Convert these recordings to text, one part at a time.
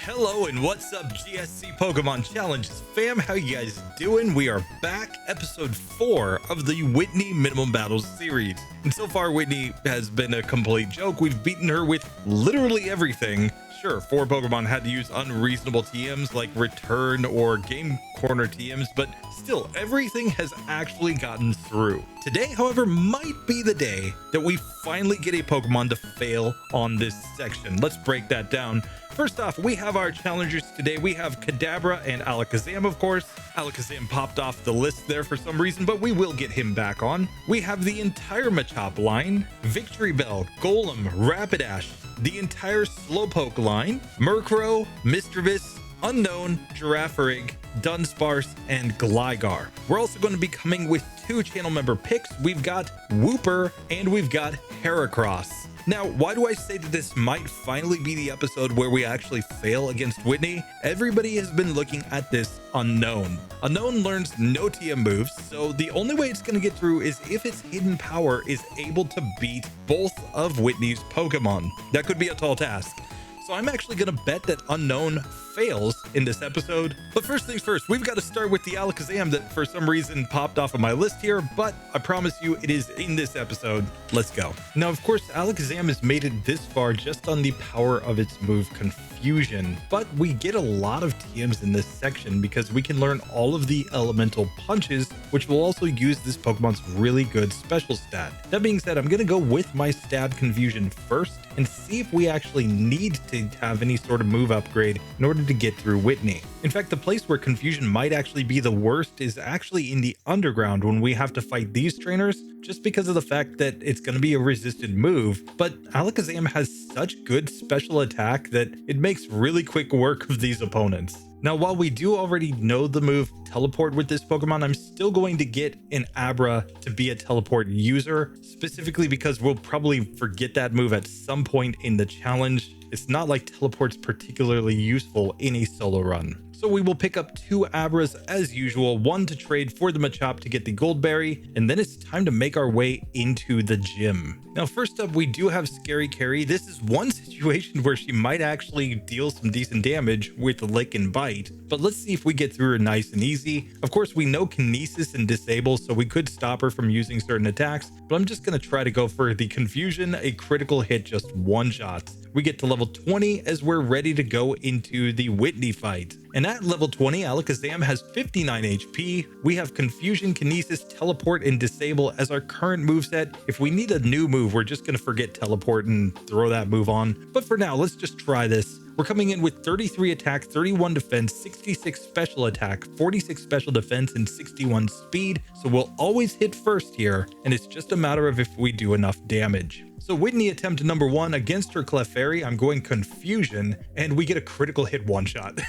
Hello and what's up, GSC Pokemon Challenges fam? How you guys doing? We are back, episode 4 of the Whitney Minimum Battles series. And so far, Whitney has been a complete joke. We've beaten her with literally everything. Sure, 4 Pokemon had to use unreasonable TMs like Return or Game Corner TMs, but still, everything has actually gotten through. Today, however, might be the day that we finally get a Pokemon to fail on this section. Let's break that down. First off, we have our challengers today. We have Kadabra and Alakazam, of course. Alakazam popped off the list there for some reason, but we will get him back on. We have the entire Machop line, Victreebel, Golem, Rapidash, the entire Slowpoke line, Murkrow, Misdreavus, Unown, Girafarig, Dunsparce, and Gligar. We're also going to be coming with 2 channel member picks. We've got Wooper and we've got Heracross. Now, why do I say that this might finally be the episode where we actually fail against Whitney? Everybody has been looking at this Unown. Unown learns no TM moves, so the only way it's going to get through is if its hidden power is able to beat both of Whitney's Pokemon. That could be a tall task. So I'm actually going to bet that Unown fails in this episode. But first things first, we've got to start with the Alakazam that for some reason popped off of my list here, but I promise you it is in this episode. Let's go. Now, of course, Alakazam has made it this far just on the power of its move Confusion, but we get a lot of TMs in this section because we can learn all of the elemental punches, which will also use this Pokemon's really good special stat. That being said, I'm going to go with my stab Confusion first and see if we actually need to have any sort of move upgrade in order to get through Whitney. In fact, the place where Confusion might actually be the worst is actually in the underground when we have to fight these trainers, just because of the fact that it's going to be a resisted move. But Alakazam has such good special attack that it makes really quick work of these opponents. Now, while we do already know the move Teleport with this Pokemon, I'm still going to get an Abra to be a Teleport user, specifically because we'll probably forget that move at some point in the challenge. It's not like Teleport's particularly useful in a solo run. So we will pick up 2 Abras as usual, 1 to trade for the Machop to get the Gold Berry, and then it's time to make our way into the gym. Now, first up, we do have Scary Carry. This is one situation where she might actually deal some decent damage with Lick and Bite, but let's see if we get through her nice and easy. Of course, we know Kinesis and Disable, so we could stop her from using certain attacks, but I'm just going to try to go for the Confusion, a critical hit, just one shot. We get to level 20 as we're ready to go into the Whitney fight. And at level 20, Alakazam has 59 HP. We have Confusion, Kinesis, Teleport, and Disable as our current moveset. If we need a new move, we're just going to forget Teleport and throw that move on. But for now, let's just try this. We're coming in with 33 attack, 31 defense, 66 special attack, 46 special defense, and 61 speed. So we'll always hit first here, and it's just a matter of if we do enough damage. So Whitney attempt number 1 against her Clefairy, I'm going Confusion, and we get a critical hit one shot.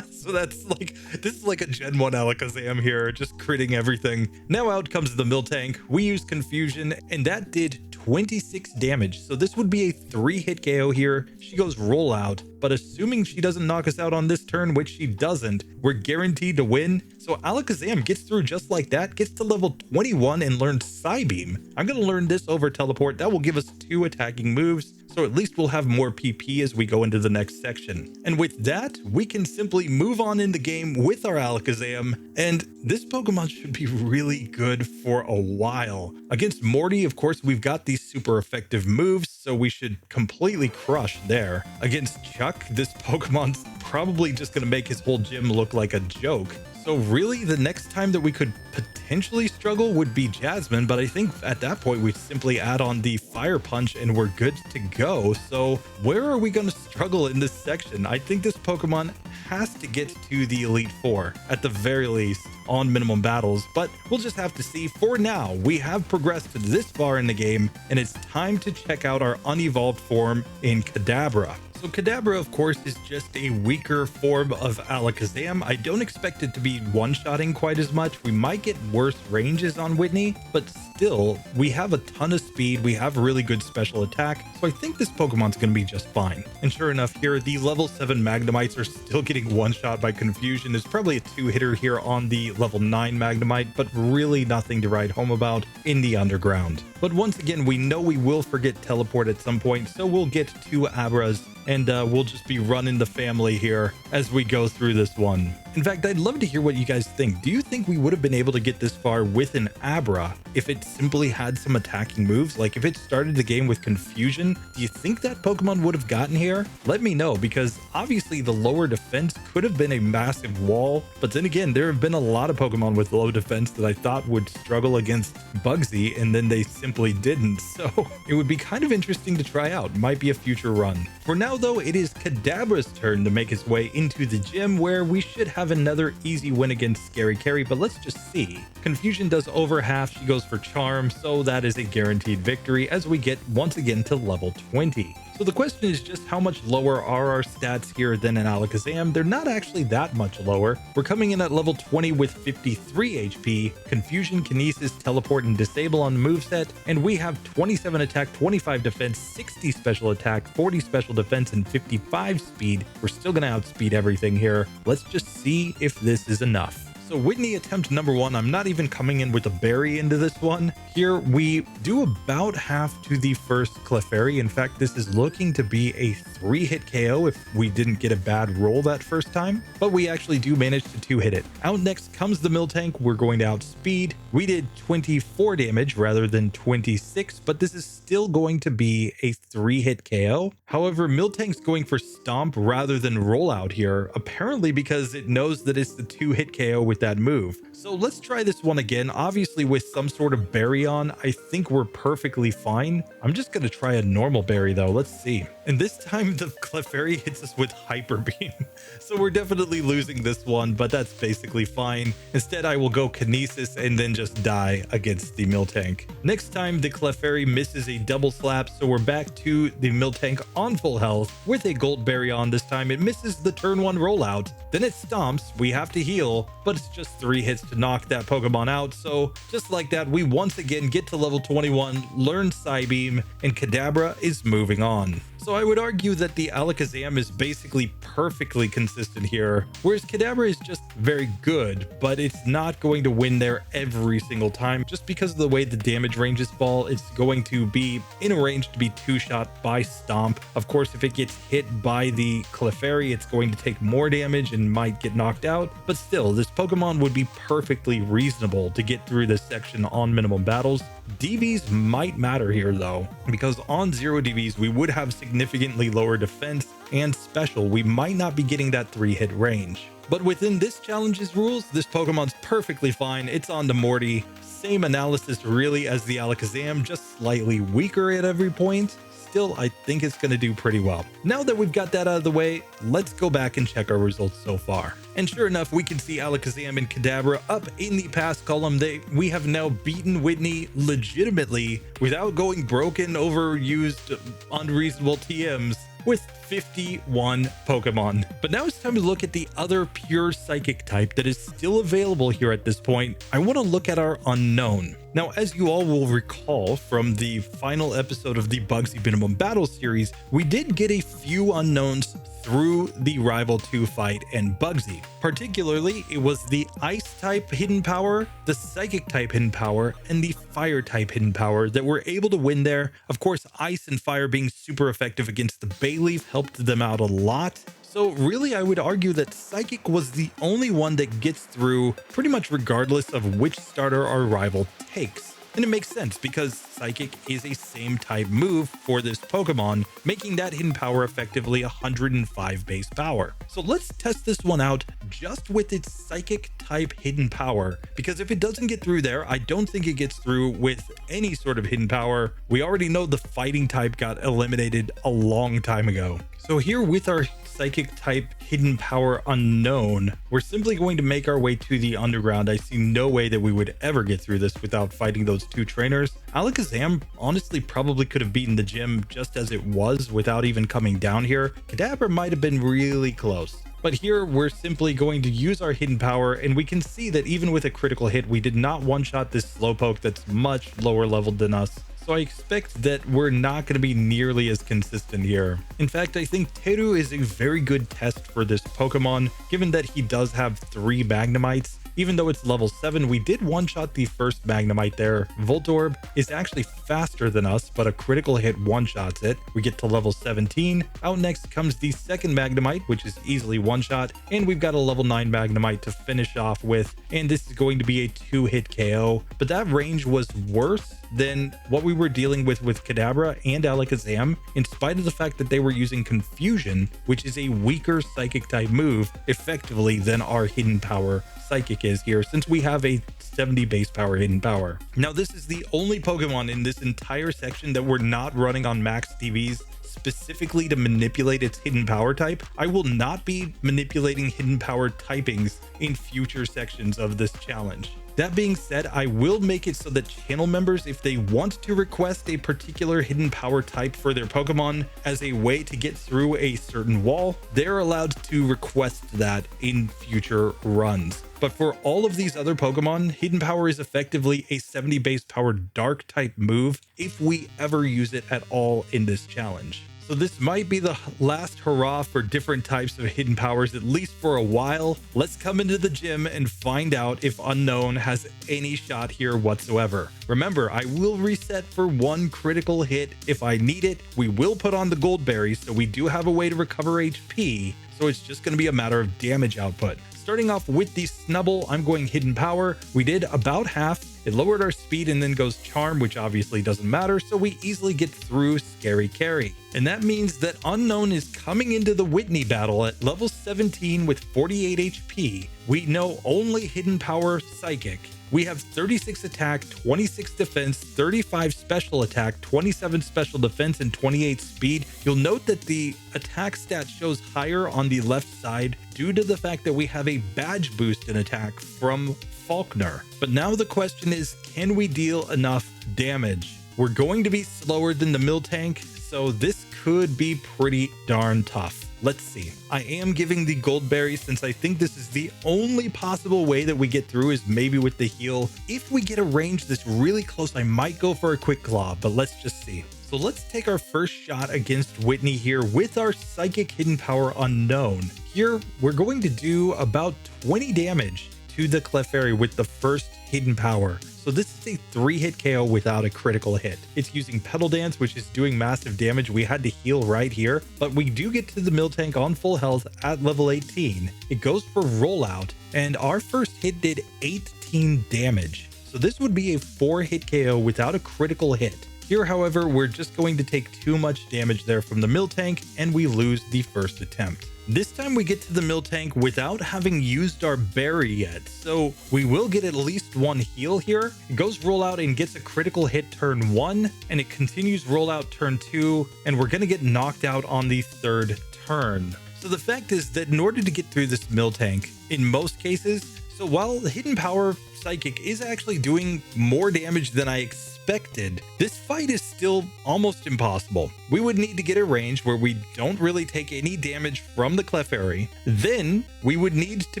So that's like, this is like a Gen 1 Alakazam here, just critting everything. Now out comes the Miltank. We use Confusion, and that did 26 damage. So this would be a 3-hit KO here. She goes Roll Out, but assuming she doesn't knock us out on this turn, which she doesn't, we're guaranteed to win. So Alakazam gets through just like that, gets to level 21 and learns Psybeam. I'm going to learn this over Teleport. That will give us 2 attacking moves, so at least we'll have more PP as we go into the next section. And with that, we can simply move on in the game with our Alakazam, and this Pokemon should be really good for a while. Against Morty, of course, we've got these super effective moves, so we should completely crush there. Against Chuck, this Pokemon's probably just going to make his whole gym look like a joke. So really, the next time that we could potentially struggle would be Jasmine, but I think at that point we simply add on the Fire Punch and we're good to go. So where are we going to struggle in this section? I think this Pokemon has to get to the Elite Four, at the very least, on minimum battles, but we'll just have to see. For now, we have progressed this far in the game, and it's time to check out our unevolved form in Kadabra. So Kadabra, of course, is just a weaker form of Alakazam. I don't expect it to be one-shotting quite as much. We might get worse ranges on Whitney, but still, we have a ton of speed. We have really good special attack, so I think this Pokemon's going to be just fine. And sure enough, here, the level 7 Magnemites are still getting one-shot by Confusion. There's probably a 2-hitter here on the level 9 Magnemite, but really nothing to write home about in the underground. But once again, we know we will forget teleport at some point, so we'll get 2 Abras, and we'll just be running the family here as we go through this one. In fact, I'd love to hear what you guys think. Do you think we would have been able to get this far with an Abra if it simply had some attacking moves? Like if it started the game with Confusion, do you think that Pokemon would have gotten here? Let me know, because obviously the lower defense could have been a massive wall, but then again, there have been a lot of Pokemon with low defense that I thought would struggle against Bugsy, and then they simply didn't. So it would be kind of interesting to try out. Might be a future run. For now though, it is Kadabra's turn to make his way into the gym, where we should have another easy win against Scary Carry, but let's just see. Confusion does over half, she goes for Charm, so that is a guaranteed victory as we get once again to level 20. So the question is just how much lower are our stats here than an Alakazam? They're not actually that much lower. We're coming in at level 20 with 53 HP, Confusion, Kinesis, Teleport, and Disable on the moveset, and we have 27 attack, 25 defense, 60 special attack, 40 special defense, and 55 speed. We're still going to outspeed everything here. Let's just see if this is enough. So Whitney attempt number 1, I'm not even coming in with a berry into this one. Here we do about half to the first Clefairy. In fact, this is looking to be a 3-hit KO if we didn't get a bad roll that first time, but we actually do manage to 2-hit it. Out next comes the Miltank. We're going to outspeed. We did 24 damage rather than 26, but this is still going to be a 3-hit KO. However, Miltank's going for Stomp rather than Rollout here, apparently because it knows that it's the 2-hit KO with that move. So let's try this one again. Obviously with some sort of berry on, I think we're perfectly fine. I'm just going to try a normal berry though. Let's see. And this time the Clefairy hits us with Hyper Beam. So we're definitely losing this one, but that's basically fine. Instead, I will go Kinesis and then just die against the Miltank. Next time the Clefairy misses a double slap, so we're back to the Miltank on full health with a Gold Berry on. This time it misses the turn 1 rollout. Then it stomps. We have to heal, but it's just 3 hits to knock that Pokemon out. So just like that, we once again get to level 21, learn Psybeam, and Kadabra is moving on. So I would argue that the Alakazam is basically perfectly consistent here, whereas Kadabra is just very good, but it's not going to win there every single time. Just because of the way the damage ranges fall, it's going to be in a range to be 2-shot by Stomp. Of course, if it gets hit by the Clefairy, it's going to take more damage and might get knocked out, but still, this Pokemon would be perfectly reasonable to get through this section on minimum battles. DVs might matter here though, because on 0 DVs, we would have significantly lower defense and special. We might not be getting that 3-hit range. But within this challenge's rules, this Pokemon's perfectly fine. It's on to Morty. Same analysis really as the Alakazam, just slightly weaker at every point. Still, I think it's going to do pretty well. Now that we've got that out of the way, let's go back and check our results so far. And sure enough, we can see Alakazam and Kadabra up in the pass column. We have now beaten Whitney legitimately without going broken, overused, unreasonable TMs with 51 Pokemon. But now it's time to look at the other pure psychic type that is still available here at this point. I want to look at our Unown. Now, as you all will recall from the final episode of the Bugsy Minimum Battle series, we did get a few Unowns through the Rival 2 fight and Bugsy. Particularly, it was the Ice type hidden power, the Psychic type hidden power, and the Fire type hidden power that were able to win there. Of course, Ice and Fire being super effective against the Bayleaf helped them out a lot. So really, I would argue that Psychic was the only one that gets through pretty much regardless of which starter our rival takes. And it makes sense because Psychic is a same type move for this Pokemon, making that hidden power effectively 105 base power. So let's test this one out just with its Psychic type hidden power, because if it doesn't get through there, I don't think it gets through with any sort of hidden power. We already know the fighting type got eliminated a long time ago. So here with our Psychic type hidden power Unown, we're simply going to make our way to the underground. I see no way that we would ever get through this without fighting those 2 trainers. Alakazam honestly probably could have beaten the gym just as it was without even coming down here. Kadabra might have been really close. But here we're simply going to use our hidden power, and we can see that even with a critical hit, we did not one-shot this Slowpoke that's much lower leveled than us. So I expect that we're not going to be nearly as consistent here. In fact, I think Teru is a very good test for this Pokemon, given that he does have 3 Magnemites. Even though it's level 7, we did one-shot the first Magnemite there. Voltorb is actually faster than us, but a critical hit one-shots it. We get to level 17. Out next comes the second Magnemite, which is easily one-shot, and we've got a level 9 Magnemite to finish off with, and this is going to be a 2-hit KO. But that range was worse than what we were dealing with Kadabra and Alakazam, in spite of the fact that they were using Confusion, which is a weaker Psychic type move, effectively than our Hidden Power Psychic is here, since we have a 70 base power Hidden Power. Now, this is the only Pokemon in this entire section that we're not running on max TVs specifically to manipulate its hidden power type. I will not be manipulating hidden power typings in future sections of this challenge. That being said, I will make it so that channel members, if they want to request a particular hidden power type for their Pokemon as a way to get through a certain wall, they're allowed to request that in future runs. But for all of these other Pokemon, Hidden Power is effectively a 70 base power Dark type move if we ever use it at all in this challenge. So this might be the last hurrah for different types of hidden powers, at least for a while. Let's come into the gym and find out if Unown has any shot here whatsoever. Remember, I will reset for 1 critical hit if I need it. We will put on the gold berries, so we do have a way to recover HP. So it's just going to be a matter of damage output. Starting off with the Snubbull, I'm going Hidden Power. We did about half. It lowered our speed and then goes Charm, which obviously doesn't matter, so we easily get through Scary Carry. And that means that Unown is coming into the Whitney battle at level 17 with 48 HP. We know only Hidden Power Psychic. We have 36 attack, 26 defense, 35 special attack, 27 special defense, and 28 speed. You'll note that the attack stat shows higher on the left side due to the fact that we have a badge boost in attack from Falkner. But now the question is, can we deal enough damage? We're going to be slower than the Miltank, so this could be pretty darn tough. Let's see. I am giving the gold berry since I think this is the only possible way that we get through is maybe with the heal. If we get a range that's really close, I might go for a quick claw, but let's just see. So let's take our first shot against Whitney here with our Psychic Hidden Power Unknown. Here, we're going to do about 20 damage to the Clefairy with the first Hidden Power. So this is a 3-hit KO without a critical hit. It's using Petal Dance, which is doing massive damage. We had to heal right here, but we do get to the Miltank on full health at level 18. It goes for Rollout, and our first hit did 18 damage. So this would be a 4-hit KO without a critical hit. Here, however, we're just going to take too much damage there from the Miltank, and we lose the first attempt. This time we get to the Miltank without having used our berry yet, so we will get at least 1 heal here. It goes Rollout and gets a critical hit turn 1, and it continues Rollout turn 2, and we're going to get knocked out on the 3rd turn. So the fact is that in order to get through this Miltank, in most cases, so while the Hidden Power Psychic is actually doing more damage than I expected, this fight is still almost impossible. We would need to get a range where we don't really take any damage from the Clefairy. Then we would need to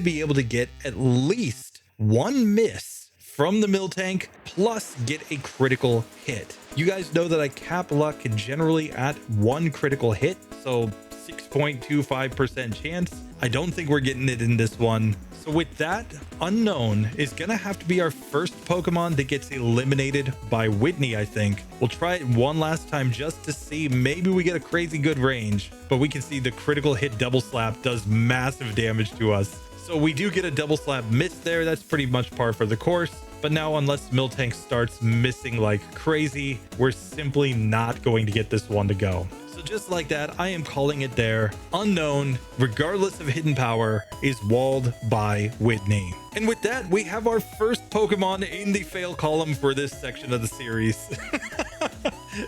be able to get at least 1 miss from the Miltank plus get a critical hit. You guys know that I cap luck generally at 1 critical hit, so 6.25% chance. I don't think we're getting it in this one. So with that, Unown is going to have to be our first Pokemon that gets eliminated by Whitney, I think. We'll try it one last time just to see. Maybe we get a crazy good range, but we can see the critical hit double slap does massive damage to us. So we do get a double slap miss there. That's pretty much par for the course. But now, unless Miltank starts missing like crazy, we're simply not going to get this one to go. So just like that, I am calling it there. Unown, regardless of hidden power, is walled by Whitney. And with that, we have our first Pokemon in the fail column for this section of the series.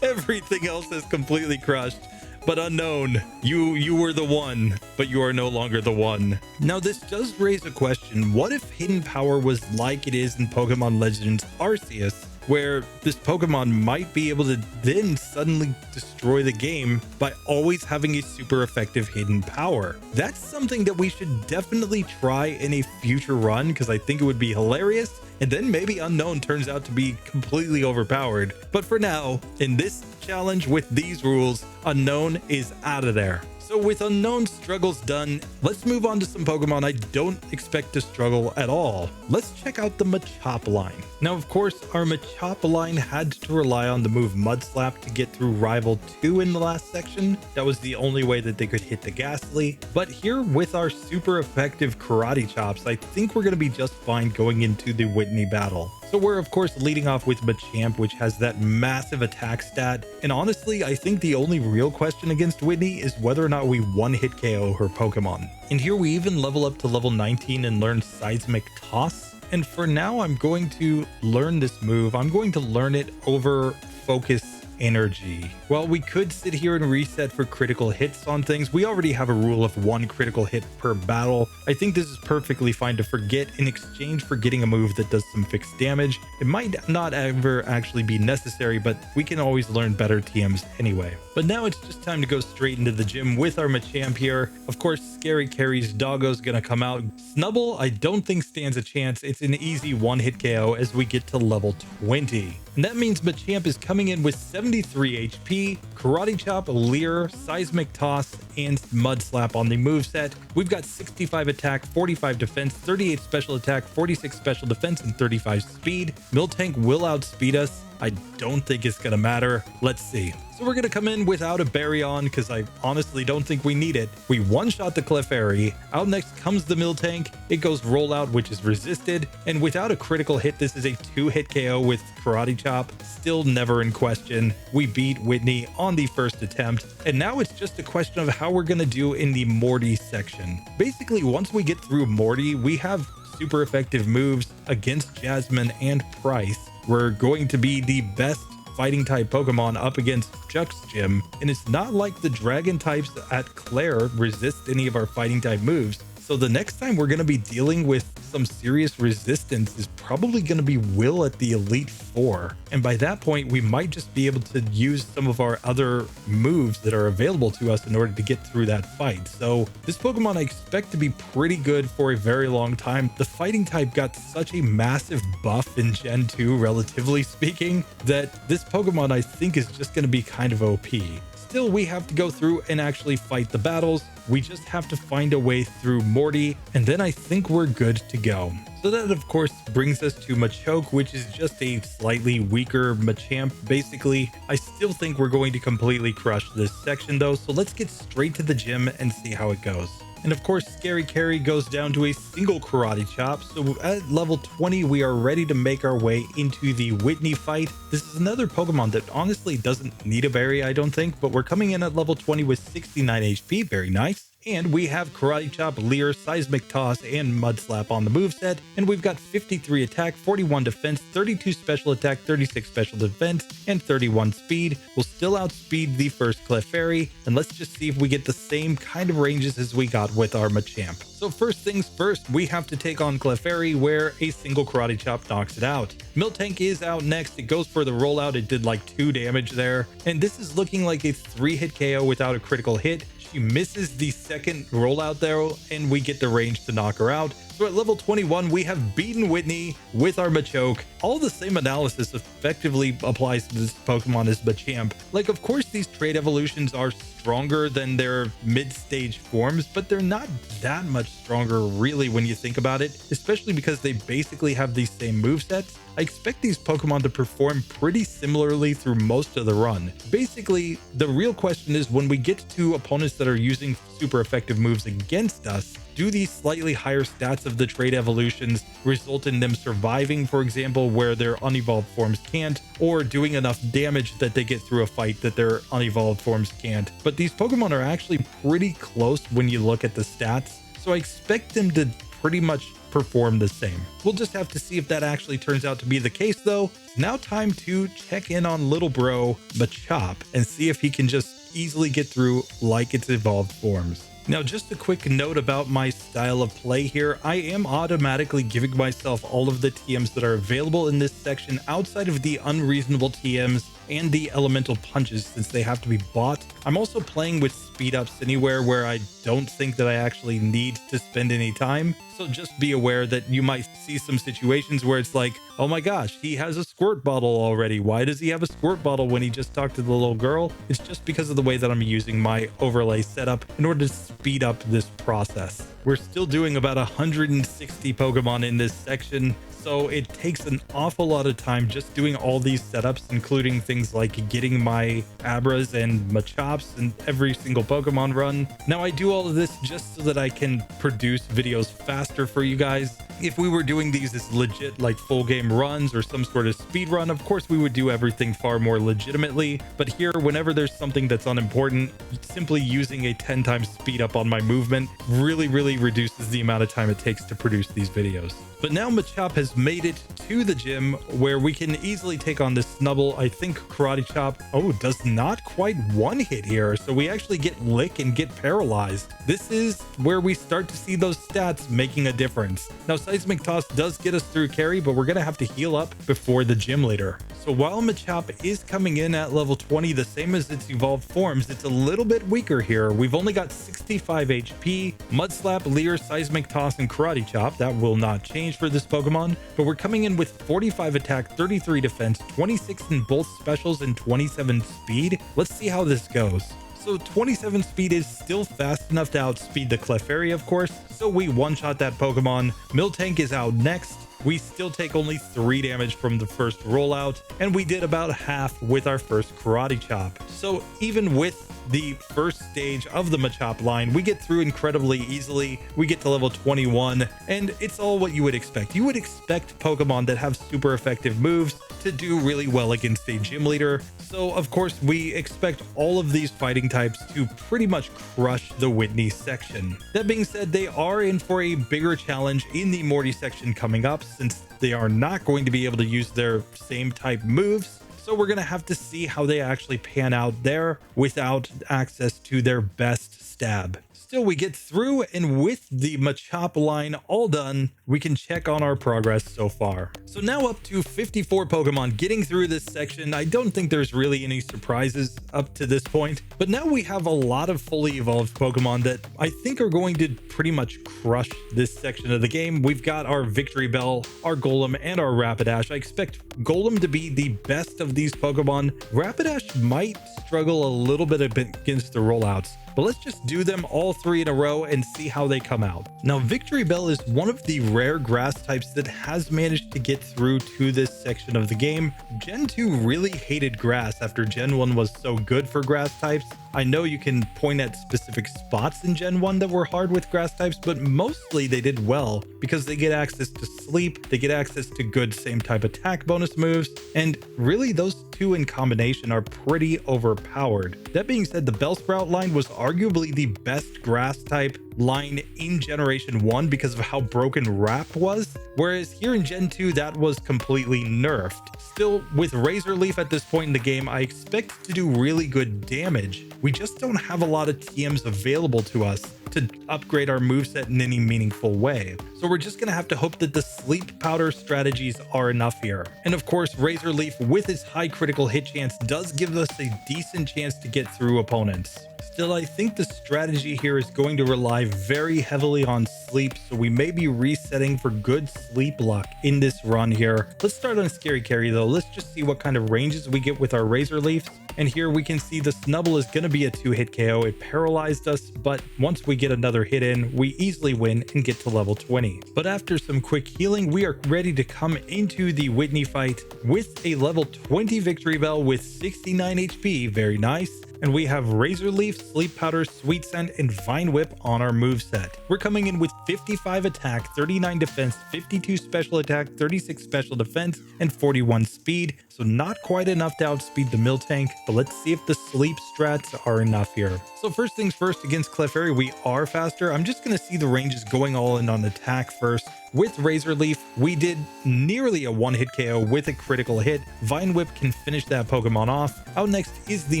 Everything else is completely crushed. But Unown, you were the one, but you are no longer the one. Now, this does raise a question. What if hidden power was like it is in Pokemon Legends Arceus, where this Pokemon might be able to then suddenly destroy the game by always having a super effective hidden power? That's something that we should definitely try in a future run, because I think it would be hilarious. And then maybe Unown turns out to be completely overpowered. But for now, in this challenge with these rules, Unown is out of there. So So with Unown struggles done, let's move on to some Pokemon I don't expect to struggle at all. Let's check out the Machop line. Now, of course, our Machop line had to rely on the move Mud Slap to get through Rival 2 in the last section. That was the only way that they could hit the Ghastly. But here with our super effective Karate Chops, I think we're going to be just fine going into the Whitney battle. So we're of course leading off with Machamp, which has that massive attack stat. And honestly, I think the only real question against Whitney is whether or not we one-hit KO her Pokemon. And here we even level up to level 19 and learn Seismic Toss. And for now, I'm going to learn this move. I'm going to learn it over Focus Energy. While we could sit here and reset for critical hits on things, we already have a rule of 1 critical hit per battle. I think this is perfectly fine to forget in exchange for getting a move that does some fixed damage. It might not ever actually be necessary, but we can always learn better TMs anyway. But now it's just time to go straight into the gym with our Machamp here. Of course, Scary Carry's Doggo's gonna come out. Snubble, I don't think stands a chance. It's an easy one-hit KO as we get to level 20. And that means Machamp is coming in with 73 HP, Karate Chop, Leer, Seismic Toss, and Mud Slap on the moveset. We've got 65 attack, 45 defense, 38 special attack, 46 special defense, and 35 speed. Miltank will outspeed us. I don't think it's gonna matter. Let's see. So we're gonna come in without a Berry on because I honestly don't think we need it. We one-shot the Clefairy. Out next comes the Miltank. It goes Rollout, which is resisted. And without a critical hit, this is a 2-hit KO with Karate Chop. Still never in question. We beat Whitney on the first attempt. And now it's just a question of how we're gonna do in the Morty section. Basically, once we get through Morty, we have super effective moves against Jasmine and Price. We're going to be the best fighting type Pokemon up against Chuck's gym, and it's not like the dragon types at Claire resist any of our fighting type moves. So the next time we're going to be dealing with some serious resistance is probably going to be Will at the Elite Four. And by that point, we might just be able to use some of our other moves that are available to us in order to get through that fight. So this Pokemon I expect to be pretty good for a very long time. The fighting type got such a massive buff in Gen 2, relatively speaking, that this Pokemon I think is just going to be kind of OP. Still, we have to go through and actually fight the battles. We just have to find a way through Morty, and then I think we're good to go. So that of course brings us to Machoke, which is just a slightly weaker Machamp. Basically, I still think we're going to completely crush this section though, so let's get straight to the gym and see how it goes. And of course, Scary Carry goes down to a single Karate Chop. So at level 20, we are ready to make our way into the Whitney fight. This is another Pokemon that honestly doesn't need a berry, I don't think, but we're coming in at level 20 with 69 HP. Very nice. And we have Karate Chop, Leer, Seismic Toss, and Mud Slap on the moveset. And we've got 53 attack, 41 defense, 32 special attack, 36 special defense, and 31 speed. We'll still outspeed the first Clefairy. And let's just see if we get the same kind of ranges as we got with our Machamp. So first things first, we have to take on Clefairy, where a single Karate Chop knocks it out. Miltank is out next. It goes for the rollout. It did like 2 damage there. And this is looking like a 3-hit KO without a critical hit. She misses the second rollout there, and we get the range to knock her out. So at level 21, we have beaten Whitney with our Machoke. All the same analysis effectively applies to this Pokemon as Machamp. Like, of course, these trait evolutions are stronger than their mid-stage forms, but they're not that much stronger really when you think about it, especially because they basically have these same movesets. I expect these Pokemon to perform pretty similarly through most of the run. Basically, the real question is when we get to opponents that are using super effective moves against us, do these slightly higher stats of the trait evolutions result in them surviving, for example, where their unevolved forms can't, or doing enough damage that they get through a fight that their unevolved forms can't? But these Pokemon are actually pretty close when you look at the stats, so I expect them to pretty much perform the same. We'll just have to see if that actually turns out to be the case though. It's now time to check in on little bro Machop and see if he can just easily get through like its evolved forms. Now, just a quick note about my style of play here. I am automatically giving myself all of the TMs that are available in this section outside of the unreasonable TMs and the elemental punches since they have to be bought. I'm also playing with speed ups anywhere where I don't think that I actually need to spend any time. So just be aware that you might see some situations where it's like, oh my gosh, he has a squirt bottle already. Why does he have a squirt bottle when he just talked to the little girl? It's just because of the way that I'm using my overlay setup in order to speed up this process. We're still doing about 160 Pokemon in this section, so it takes an awful lot of time just doing all these setups, including things like getting my Abras and Machops in every single Pokemon run. Now I do all of this just so that I can produce videos faster for you guys. If we were doing these as legit like full game runs or some sort of speed run, of course we would do everything far more legitimately. But here, whenever there's something that's unimportant, simply using a 10 times speed up on my movement really reduces the amount of time it takes to produce these videos. But now Machop has made it to the gym where we can easily take on this Snubble. I think Karate Chop, does not quite one hit here. So we actually get Lick and get paralyzed. This is where we start to see those stats making a difference. Now Seismic Toss does get us through carry, but we're going to have to heal up before the gym leader. So while Machop is coming in at level 20, the same as its evolved forms, it's a little bit weaker here. We've only got 65 HP, Mud Slap, Leer, Seismic Toss, and Karate Chop. That will not change for this Pokemon, but we're coming in with 45 attack, 33 defense, 26 in both specials, and 27 speed. Let's see how this goes. So 27 speed is still fast enough to outspeed the Clefairy, of course, so we one-shot that Pokemon. Miltank is out next. We still take only 3 damage from the first rollout, and we did about half with our first Karate Chop. So even with the first stage of the Machop line, we get through incredibly easily. We get to level 21, and it's all what you would expect. You would expect Pokemon that have super effective moves to do really well against a gym leader. So of course we expect all of these fighting types to pretty much crush the Whitney section. That being said, they are in for a bigger challenge in the Morty section coming up, since they are not going to be able to use their same type moves. So we're going to have to see how they actually pan out there without access to their best stab. Still, we get through, and with the Machop line all done, we can check on our progress so far. So now up to 54 Pokemon getting through this section. I don't think there's really any surprises up to this point, but now we have a lot of fully evolved Pokemon that I think are going to pretty much crush this section of the game. We've got our Victreebel, our Golem, and our Rapidash. I expect Golem to be the best of these Pokemon. Rapidash might struggle a little bit against the rollouts, but let's just do them all 3 in a row and see how they come out. Now, Victreebel is one of the rare grass types that has managed to get through to this section of the game. Gen 2 really hated grass after Gen 1 was so good for grass types. I know you can point at specific spots in Gen 1 that were hard with grass types, but mostly they did well because they get access to sleep, they get access to good same type attack bonus moves, and really those 2 in combination are pretty overpowered. That being said, the Bellsprout line was arguably the best grass type line in Generation 1 because of how broken Wrap was, whereas here in Gen 2 that was completely nerfed. Still, with Razor Leaf at this point in the game, I expect to do really good damage. We just don't have a lot of TMs available to us to upgrade our moveset in any meaningful way. So we're just gonna have to hope that the sleep powder strategies are enough here. And of course, Razor Leaf with its high critical hit chance does give us a decent chance to get through opponents. Still, I think the strategy here is going to rely very heavily on sleep, so we may be resetting for good sleep luck in this run here. Let's start on Scary Carry though. Let's just see what kind of ranges we get with our Razor Leafs. And here we can see the Snubble is going to be a 2-hit KO. It paralyzed us, but once we get another hit in, we easily win and get to level 20. But after some quick healing, we are ready to come into the Whitney fight with a level 20 Victreebel with 69 HP. Very nice. And we have Razor Leaf, Sleep Powder, Sweet Scent, and Vine Whip on our moveset. We're coming in with 55 attack, 39 defense, 52 special attack, 36 special defense, and 41 speed. So not quite enough to outspeed the Miltank, but let's see if the sleep strats are enough here. So first things first, against Clefairy, we are faster. I'm just going to see the ranges going all in on attack first. With Razor Leaf, we did nearly a one-hit KO with a critical hit. Vine Whip can finish that Pokemon off. Out next is the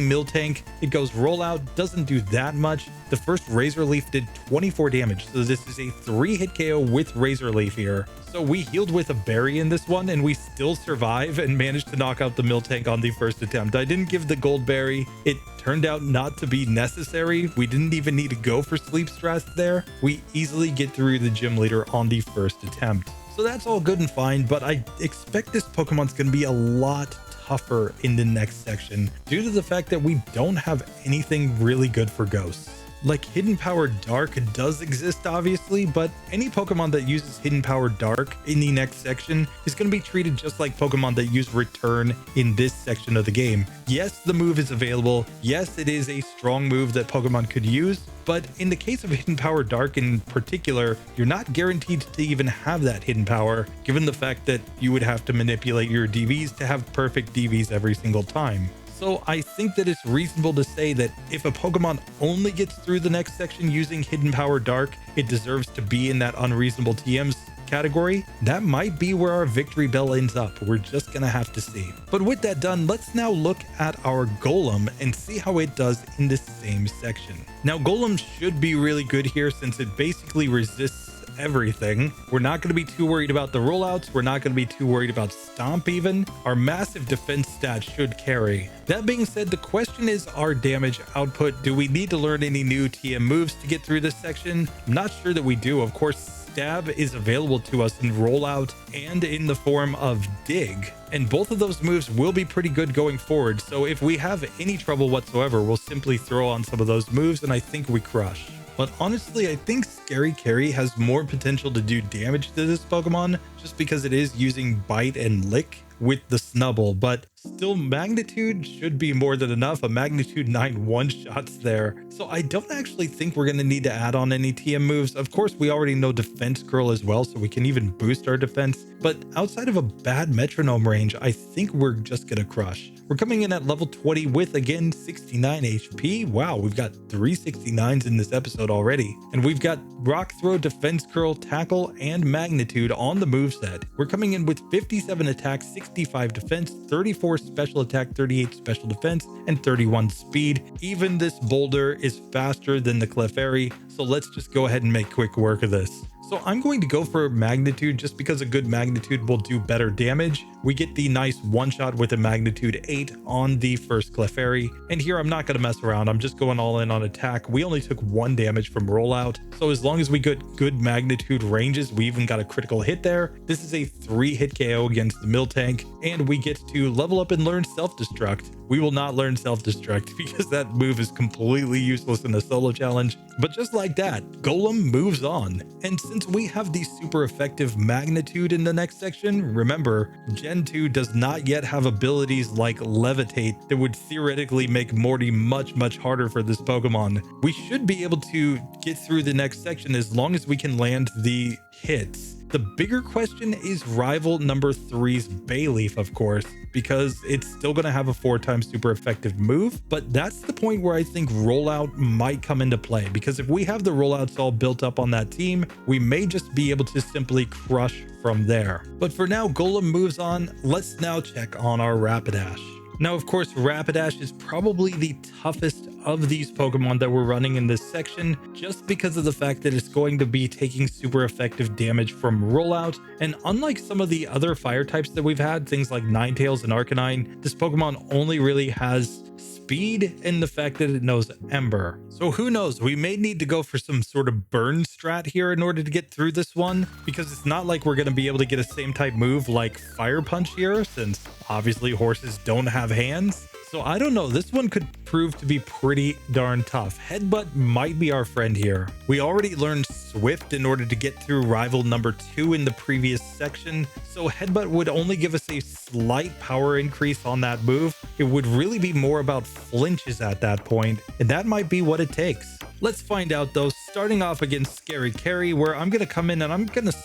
Miltank. It goes Rollout, doesn't do that much. The first Razor Leaf did 24 damage, so this is a 3-hit KO with Razor Leaf here. So we healed with a berry in this one, and we still survive and managed to knock out the Miltank on the first attempt. I didn't give the gold berry. It turned out not to be necessary. We didn't even need to go for sleep stress there. We easily get through the gym leader on the first attempt. So that's all good and fine, but I expect this Pokemon's going to be a lot tougher in the next section due to the fact that we don't have anything really good for ghosts. Like, Hidden Power Dark does exist, obviously, but any Pokemon that uses Hidden Power Dark in the next section is going to be treated just like Pokemon that use Return in this section of the game. Yes, the move is available. Yes, it is a strong move that Pokemon could use, but in the case of Hidden Power Dark in particular, you're not guaranteed to even have that hidden power, given the fact that you would have to manipulate your DVs to have perfect DVs every single time. So I think that it's reasonable to say that if a Pokemon only gets through the next section using Hidden Power Dark, it deserves to be in that unreasonable TMs category. That might be where our Victreebel ends up. We're just gonna have to see. But with that done, let's now look at our Golem and see how it does in the same section. Now, Golem should be really good here since it basically resists everything. We're not going to be too worried about the rollouts. We're not going to be too worried about Stomp even. Our massive defense stat should carry. That being said, the question is our damage output. Do we need to learn any new TM moves to get through this section? I'm not sure that we do. Of course, Stab is available to us in rollout and in the form of Dig, and both of those moves will be pretty good going forward. So if we have any trouble whatsoever, we'll simply throw on some of those moves and I think we crush. But honestly, I think Scary Carry has more potential to do damage to this Pokemon just because it is using Bite and Lick with the Snubble, but still Magnitude should be more than enough. A Magnitude 9 one-shots there. So I don't actually think we're going to need to add on any TM moves. Of course, we already know Defense Curl as well, so we can even boost our defense. But outside of a bad Metronome range, I think we're just going to crush. We're coming in at level 20 with, again, 69 HP. Wow, we've got 3 69s in this episode already. And we've got Rock Throw, Defense Curl, Tackle, and Magnitude on the moveset. We're coming in with 57 attack, 65 defense, 34 special attack, 38 special defense, and 31 speed. Even this boulder is faster than the Clefairy, so let's just go ahead and make quick work of this. So I'm going to go for Magnitude just because a good Magnitude will do better damage. We get the nice one-shot with a Magnitude 8 on the first Clefairy. And here I'm not going to mess around. I'm just going all in on attack. We only took 1 damage from rollout. So as long as we get good Magnitude ranges, we even got a critical hit there. This is a 3-hit KO against the Miltank. And we get to level up and learn Self-Destruct. We will not learn Self-Destruct because that move is completely useless in a solo challenge. But just like that, Golem moves on. And since we have the super effective Magnitude in the next section, remember, Gen 2 does not yet have abilities like Levitate that would theoretically make Morty much harder for this Pokemon. We should be able to get through the next section as long as we can land the hits. The bigger question is rival number 3's Bayleaf, of course, because it's still going to have a 4-time super effective move, but that's the point where I think rollout might come into play, because if we have the rollouts all built up on that team, we may just be able to simply crush from there. But for now, Golem moves on. Let's now check on our Rapidash. Now, of course, Rapidash is probably the toughest of these Pokemon that we're running in this section, just because of the fact that it's going to be taking super effective damage from rollout. And unlike some of the other fire types that we've had, things like Ninetales and Arcanine, this Pokemon only really has speed and the fact that it knows Ember. So who knows, we may need to go for some sort of burn strat here in order to get through this one, because it's not like we're going to be able to get a same type move like Fire Punch here, since obviously horses don't have hands. So I don't know, this one could prove to be pretty darn tough. Headbutt might be our friend here. We already learned Swift in order to get through rival number 2 in the previous section, so Headbutt would only give us a slight power increase on that move. It would really be more about flinches at that point, and that might be what it takes. Let's find out though, starting off against Scary Carry, where I'm going to come in and I'm going to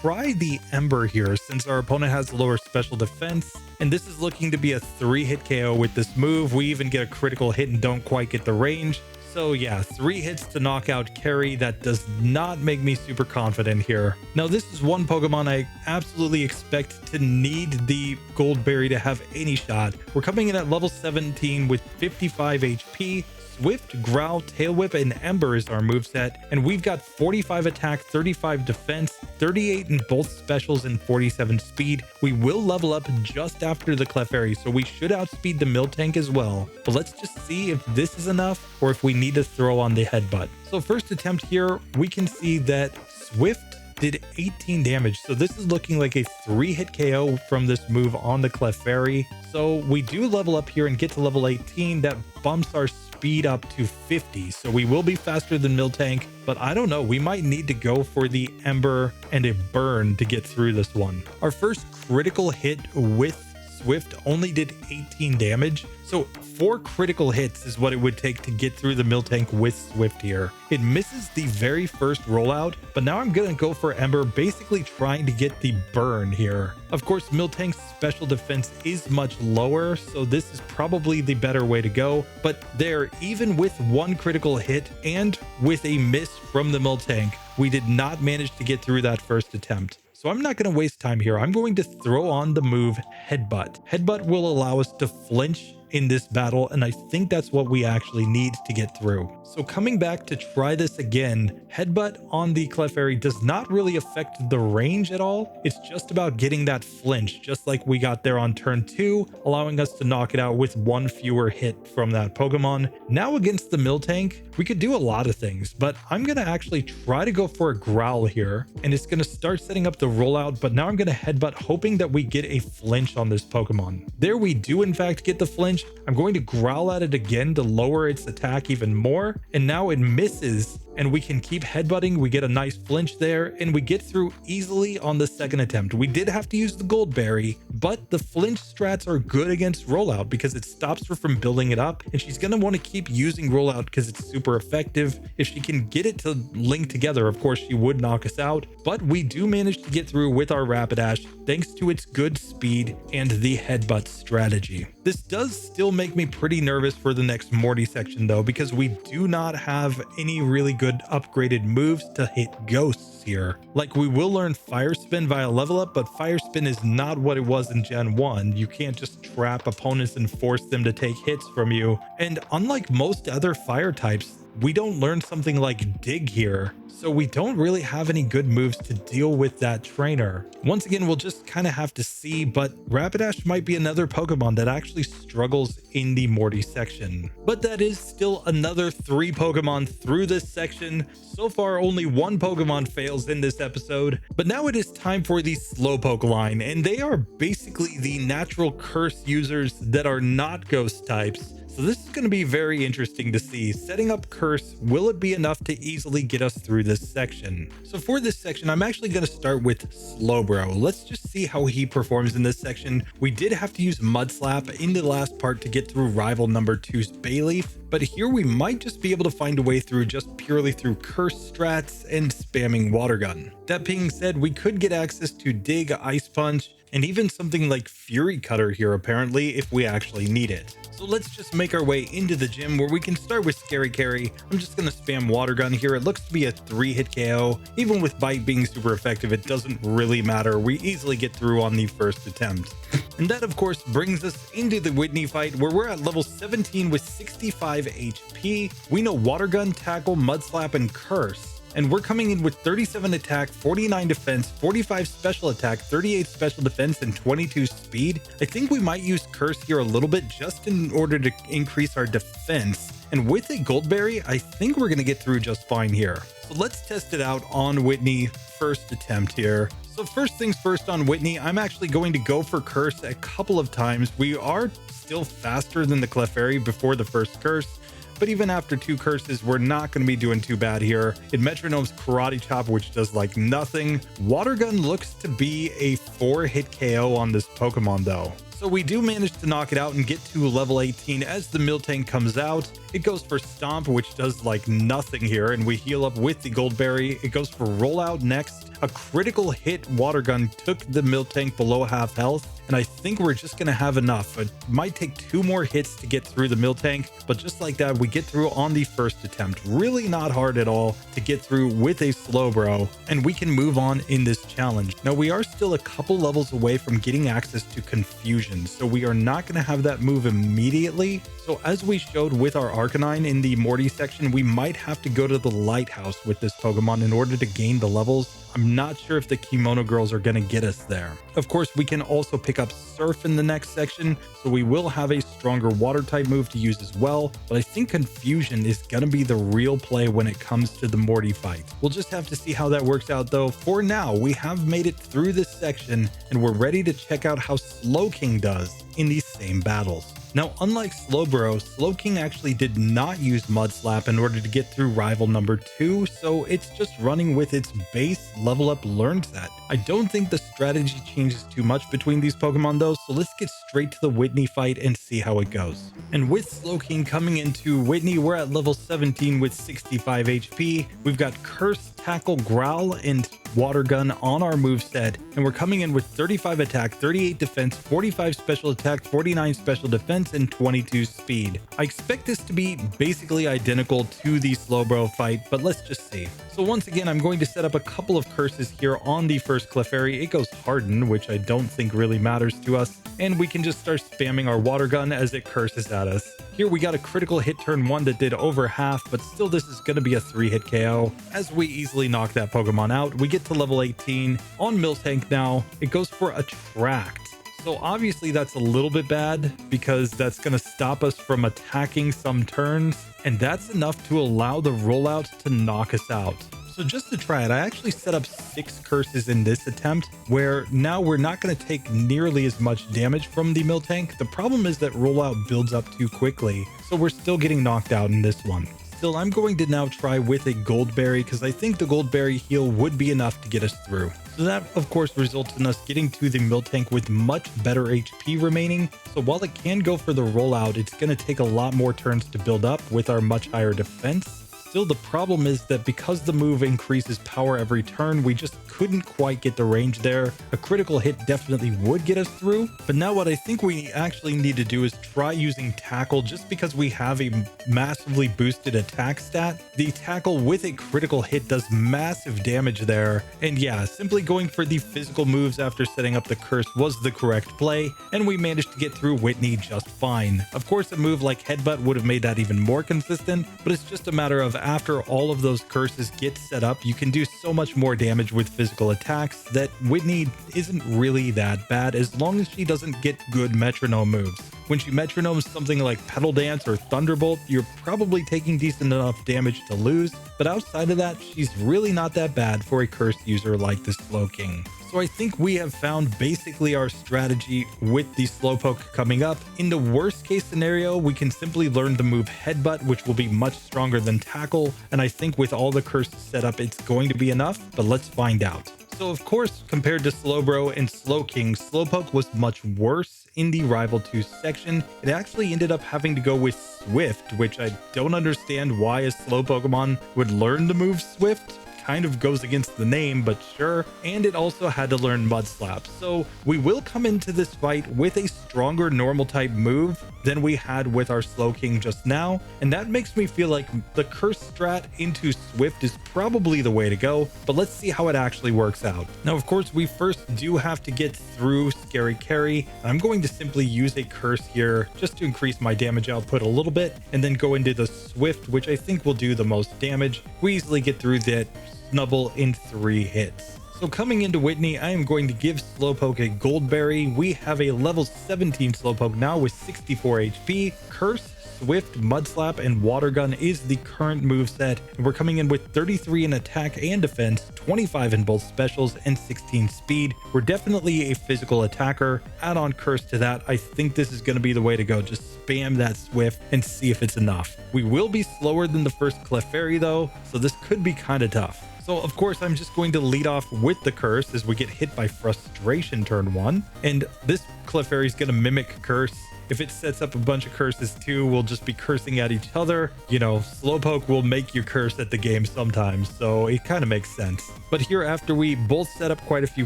try the Ember here since our opponent has lower special defense. And this is looking to be a 3-hit KO with this move. We even get a critical hit and don't quite get the range. So yeah, 3 hits to knock out Carry. That does not make me super confident here. Now this is one Pokemon I absolutely expect to need the Gold Berry to have any shot. We're coming in at level 17 with 55 HP. Swift, Growl, Tail Whip, and Ember is our moveset, and we've got 45 attack, 35 defense, 38 in both specials, and 47 speed. We will level up just after the Clefairy, so we should outspeed the Miltank as well. But let's just see if this is enough or if we need to throw on the Headbutt. So first attempt here, we can see that Swift did 18 damage, so this is looking like a 3-hit KO from this move on the Clefairy. So we do level up here and get to level 18. That bumps our speed up to 50, so we will be faster than Miltank, but I don't know, we might need to go for the Ember and a Burn to get through this one. Our first critical hit with Swift only did 18 damage, so 4 critical hits is what it would take to get through the Miltank with Swift here. It misses the very first rollout, but now I'm gonna go for Ember, basically trying to get the Burn here. Of course, Miltank's special defense is much lower, so this is probably the better way to go, but there, even with 1 critical hit and with a miss from the Miltank, we did not manage to get through that first attempt. So I'm not going to waste time here. I'm going to throw on the move Headbutt. Headbutt will allow us to flinch in this battle, and I think that's what we actually need to get through. So coming back to try this again, Headbutt on the Clefairy does not really affect the range at all. It's just about getting that flinch, just like we got there on turn 2, allowing us to knock it out with 1 fewer hit from that Pokemon. Now against the Miltank, we could do a lot of things, but I'm going to actually try to go for a Growl here, and it's going to start setting up the rollout, but now I'm going to Headbutt, hoping that we get a flinch on this Pokemon. There we do in fact get the flinch. I'm going to Growl at it again to lower its attack even more, and now it misses, and we can keep headbutting. We get a nice flinch there, and we get through easily on the second attempt. We did have to use the Gold Berry, but the flinch strats are good against rollout because it stops her from building it up, and she's going to want to keep using rollout because it's super effective. If she can get it to link together, of course she would knock us out, but we do manage to get through with our Rapidash thanks to its good speed and the headbutt strategy. This does still make me pretty nervous for the next Morty section though, because we do not have any really good upgraded moves to hit ghosts here. Like, we will learn Fire Spin via level up, but Fire Spin is not what it was in Gen 1. You can't just trap opponents and force them to take hits from you. And unlike most other fire types, we don't learn something like Dig here, so we don't really have any good moves to deal with that trainer. Once again, we'll just kind of have to see, but Rapidash might be another Pokemon that actually struggles in the Morty section. But that is still another 3 Pokemon through this section. So far, only 1 Pokemon fails in this episode, but now it is time for the Slowpoke line, and they are basically the natural curse users that are not ghost types. So this is going to be very interesting to see. Setting up Curse, will it be enough to easily get us through this section? So for this section, I'm actually going to start with Slowbro. Let's just see how he performs in this section. We did have to use Mud Slap in the last part to get through rival number 2's Bayleaf, but here we might just be able to find a way through just purely through Curse strats and spamming Water Gun. That being said, we could get access to Dig, Ice Punch, and even something like Fury Cutter here apparently if we actually need it. So let's just make our way into the gym where we can start with Scary Carry. I'm just going to spam Water Gun here. It looks to be a 3-hit KO. Even with Bite being super effective, it doesn't really matter. We easily get through on the first attempt. And that of course brings us into the Whitney fight where we're at level 17 with 65 HP. We know Water Gun, Tackle, Mud Slap, and Curse. And we're coming in with 37 attack, 49 defense, 45 special attack, 38 special defense, and 22 speed. I think we might use Curse here a little bit just in order to increase our defense. And with a Gold Berry, I think we're going to get through just fine here. So let's test it out on Whitney, first attempt here. So first things first on Whitney, I'm actually going to go for Curse a couple of times. We are still faster than the Clefairy before the first Curse, but even after 2 curses, we're not going to be doing too bad here. It metronomes Karate Chop, which does like nothing. Water Gun looks to be a 4-hit KO on this Pokemon though. So we do manage to knock it out and get to level 18 as the Miltank comes out. It goes for Stomp, which does like nothing here, and we heal up with the Gold Berry. It goes for Rollout next. A critical hit water gun took the Miltank below half health, and I think we're just going to have enough. It might take 2 more hits to get through the Miltank, but just like that, we get through on the first attempt. Really not hard at all to get through with a Slowbro, and we can move on in this challenge. Now, we are still a couple levels away from getting access to Confusion, so we are not going to have that move immediately. So as we showed with our Arcanine in the Morty section, we might have to go to the Lighthouse with this Pokemon in order to gain the levels. I'm not sure if the Kimono Girls are going to get us there. Of course, we can also pick up Surf in the next section, so we will have a stronger water type move to use as well, but I think Confusion is going to be the real play when it comes to the Morty fight. We'll just have to see how that works out though. For now, we have made it through this section and we're ready to check out how Slowking does in these same battles. Now, unlike Slowbro, Slowking actually did not use Mud Slap in order to get through rival number 2, so it's just running with its base level up learn set. I don't think the strategy changes too much between these Pokemon though, so let's get straight to the Whitney fight and see how it goes. And with Slowking coming into Whitney, we're at level 17 with 65 HP. We've got Curse, Tackle, Growl, and Water Gun on our moveset, and we're coming in with 35 attack, 38 defense, 45 special attack, 49 special defense, and 22 speed. I expect this to be basically identical to the Slowbro fight, but let's just see. So once again, I'm going to set up a couple of curses here on the first Clefairy. It goes Harden, which I don't think really matters to us, and we can just start spamming our Water Gun as it curses at us. Here we got a critical hit turn 1 that did over half, but still this is going to be a 3-hit KO. As we easily knock that Pokemon out, we get to level 18. On Miltank now, it goes for Attract. So obviously that's a little bit bad because that's going to stop us from attacking some turns, and that's enough to allow the rollout to knock us out. So just to try it, I actually set up 6 curses in this attempt, where now we're not going to take nearly as much damage from the Miltank. The problem is that rollout builds up too quickly, so we're still getting knocked out in this one. Still, I'm going to now try with a Goldberry because I think the Goldberry heal would be enough to get us through. So that, of course, results in us getting to the Miltank with much better HP remaining. So while it can go for the rollout, it's going to take a lot more turns to build up with our much higher defense. Still, the problem is that because the move increases power every turn, we just couldn't quite get the range there. A critical hit definitely would get us through, but now what I think we actually need to do is try using Tackle just because we have a massively boosted attack stat. The Tackle with a critical hit does massive damage there, and yeah, simply going for the physical moves after setting up the curse was the correct play, and we managed to get through Whitney just fine. Of course, a move like Headbutt would have made that even more consistent, but it's just a matter of after all of those curses get set up, you can do so much more damage with physical attacks that Whitney isn't really that bad as long as she doesn't get good metronome moves. When she metronomes something like Petal Dance or Thunderbolt, you're probably taking decent enough damage to lose, but outside of that, she's really not that bad for a cursed user like the Slowking. So I think we have found basically our strategy with the Slowpoke coming up. In the worst case scenario, we can simply learn the move Headbutt, which will be much stronger than Tackle, and I think with all the curses set up, it's going to be enough, but let's find out. So of course, compared to Slowbro and Slowking, Slowpoke was much worse in the Rival 2 section. It actually ended up having to go with Swift, which I don't understand why a slow Pokemon would learn the move Swift. Kind of goes against the name, but sure. And it also had to learn Mud Slap. So we will come into this fight with a stronger normal type move than we had with our Slowking just now. And that makes me feel like the curse strat into Swift is probably the way to go, but let's see how it actually works out. Now, of course, we first do have to get through Scary Carry. I'm going to simply use a curse here just to increase my damage output a little bit, and then go into the Swift, which I think will do the most damage. We easily get through that Snubble in 3 hits. So coming into Whitney, I am going to give Slowpoke a Goldberry. We have a level 17 Slowpoke now with 64 HP. Curse, Swift, Mud Slap, and Water Gun is the current moveset. And we're coming in with 33 in attack and defense, 25 in both specials, and 16 speed. We're definitely a physical attacker. Add on Curse to that. I think this is going to be the way to go. Just spam that Swift and see if it's enough. We will be slower than the first Clefairy though, so this could be kind of tough. So of course, I'm just going to lead off with the curse as we get hit by Frustration turn 1. And this Clefairy is going to mimic Curse. If it sets up a bunch of curses too, we'll just be cursing at each other. You know, Slowpoke will make you curse at the game sometimes, so it kind of makes sense. But here, after we both set up quite a few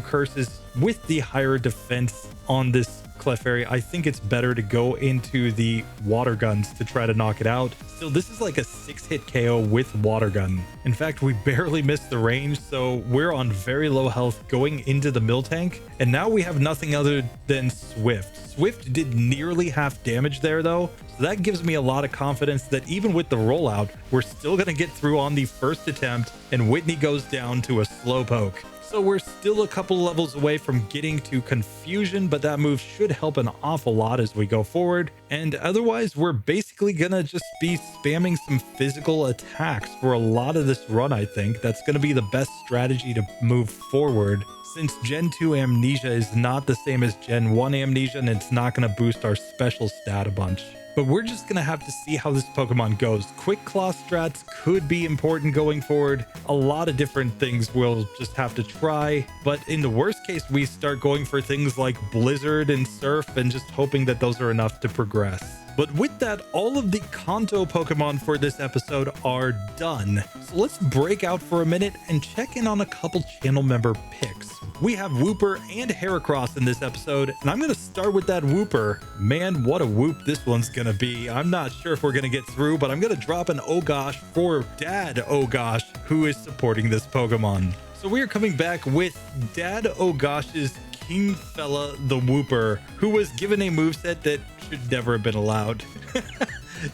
curses with the higher defense on this Clefairy, I think it's better to go into the water guns to try to knock it out. So this is like a 6-hit KO with water gun. In fact, we barely missed the range, so we're on very low health going into the Miltank, and now we have nothing other than Swift. Swift did nearly half damage there though, so that gives me a lot of confidence that even with the rollout, we're still going to get through on the first attempt, and Whitney goes down to a Slowpoke. So we're still a couple levels away from getting to Confusion, but that move should help an awful lot as we go forward. And otherwise, we're basically gonna just be spamming some physical attacks for a lot of this run, I think. That's gonna be the best strategy to move forward, since Gen 2 Amnesia is not the same as Gen 1 Amnesia, and it's not gonna boost our special stat a bunch. But we're just going to have to see how this Pokemon goes. Quick Claw strats could be important going forward. A lot of different things we'll just have to try. But in the worst case, we start going for things like Blizzard and Surf and just hoping that those are enough to progress. But with that, all of the Kanto Pokemon for this episode are done. So let's break out for a minute and check in on a couple channel member picks. We have Wooper and Heracross in this episode, and I'm going to start with that Wooper. Man, what a whoop this one's going to be. I'm not sure if we're going to get through, but I'm going to drop an ohgosh for d.a.d, ohgosh, who is supporting this Pokemon. So we are coming back with d.a.d, ohgosh's King Fella the Wooper, who was given a moveset that should never have been allowed.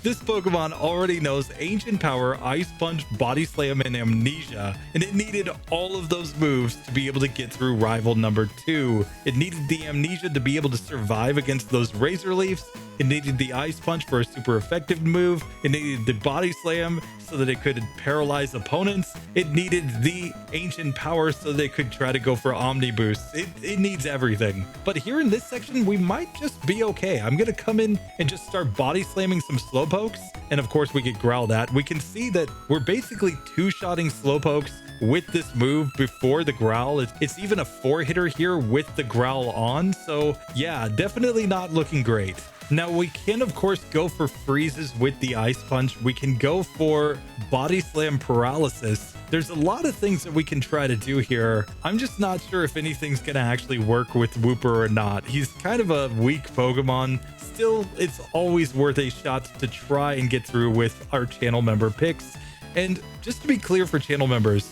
This Pokemon already knows Ancient Power, Ice Punch, Body Slam, and Amnesia, and it needed all of those moves to be able to get through Rival number 2. It needed the Amnesia to be able to survive against those Razor Leafs. It needed the Ice Punch for a super effective move. It needed the Body Slam so that it could paralyze opponents. It needed the Ancient Power so they could try to go for Omni Boost. It needs everything. But here in this section, we might just be okay. I'm going to come in and just start Body Slamming some Slowpokes. And of course, we get growled at. We can see that we're basically two-shotting Slowpokes with this move before the growl. It's even a 4-hitter here with the growl on. So yeah, definitely not looking great. Now we can of course go for freezes with the Ice Punch. We can go for Body Slam Paralysis. There's a lot of things that we can try to do here. I'm just not sure if anything's gonna actually work with Wooper or not. He's kind of a weak Pokemon. Still, it's always worth a shot to try and get through with our channel member picks. And just to be clear for channel members,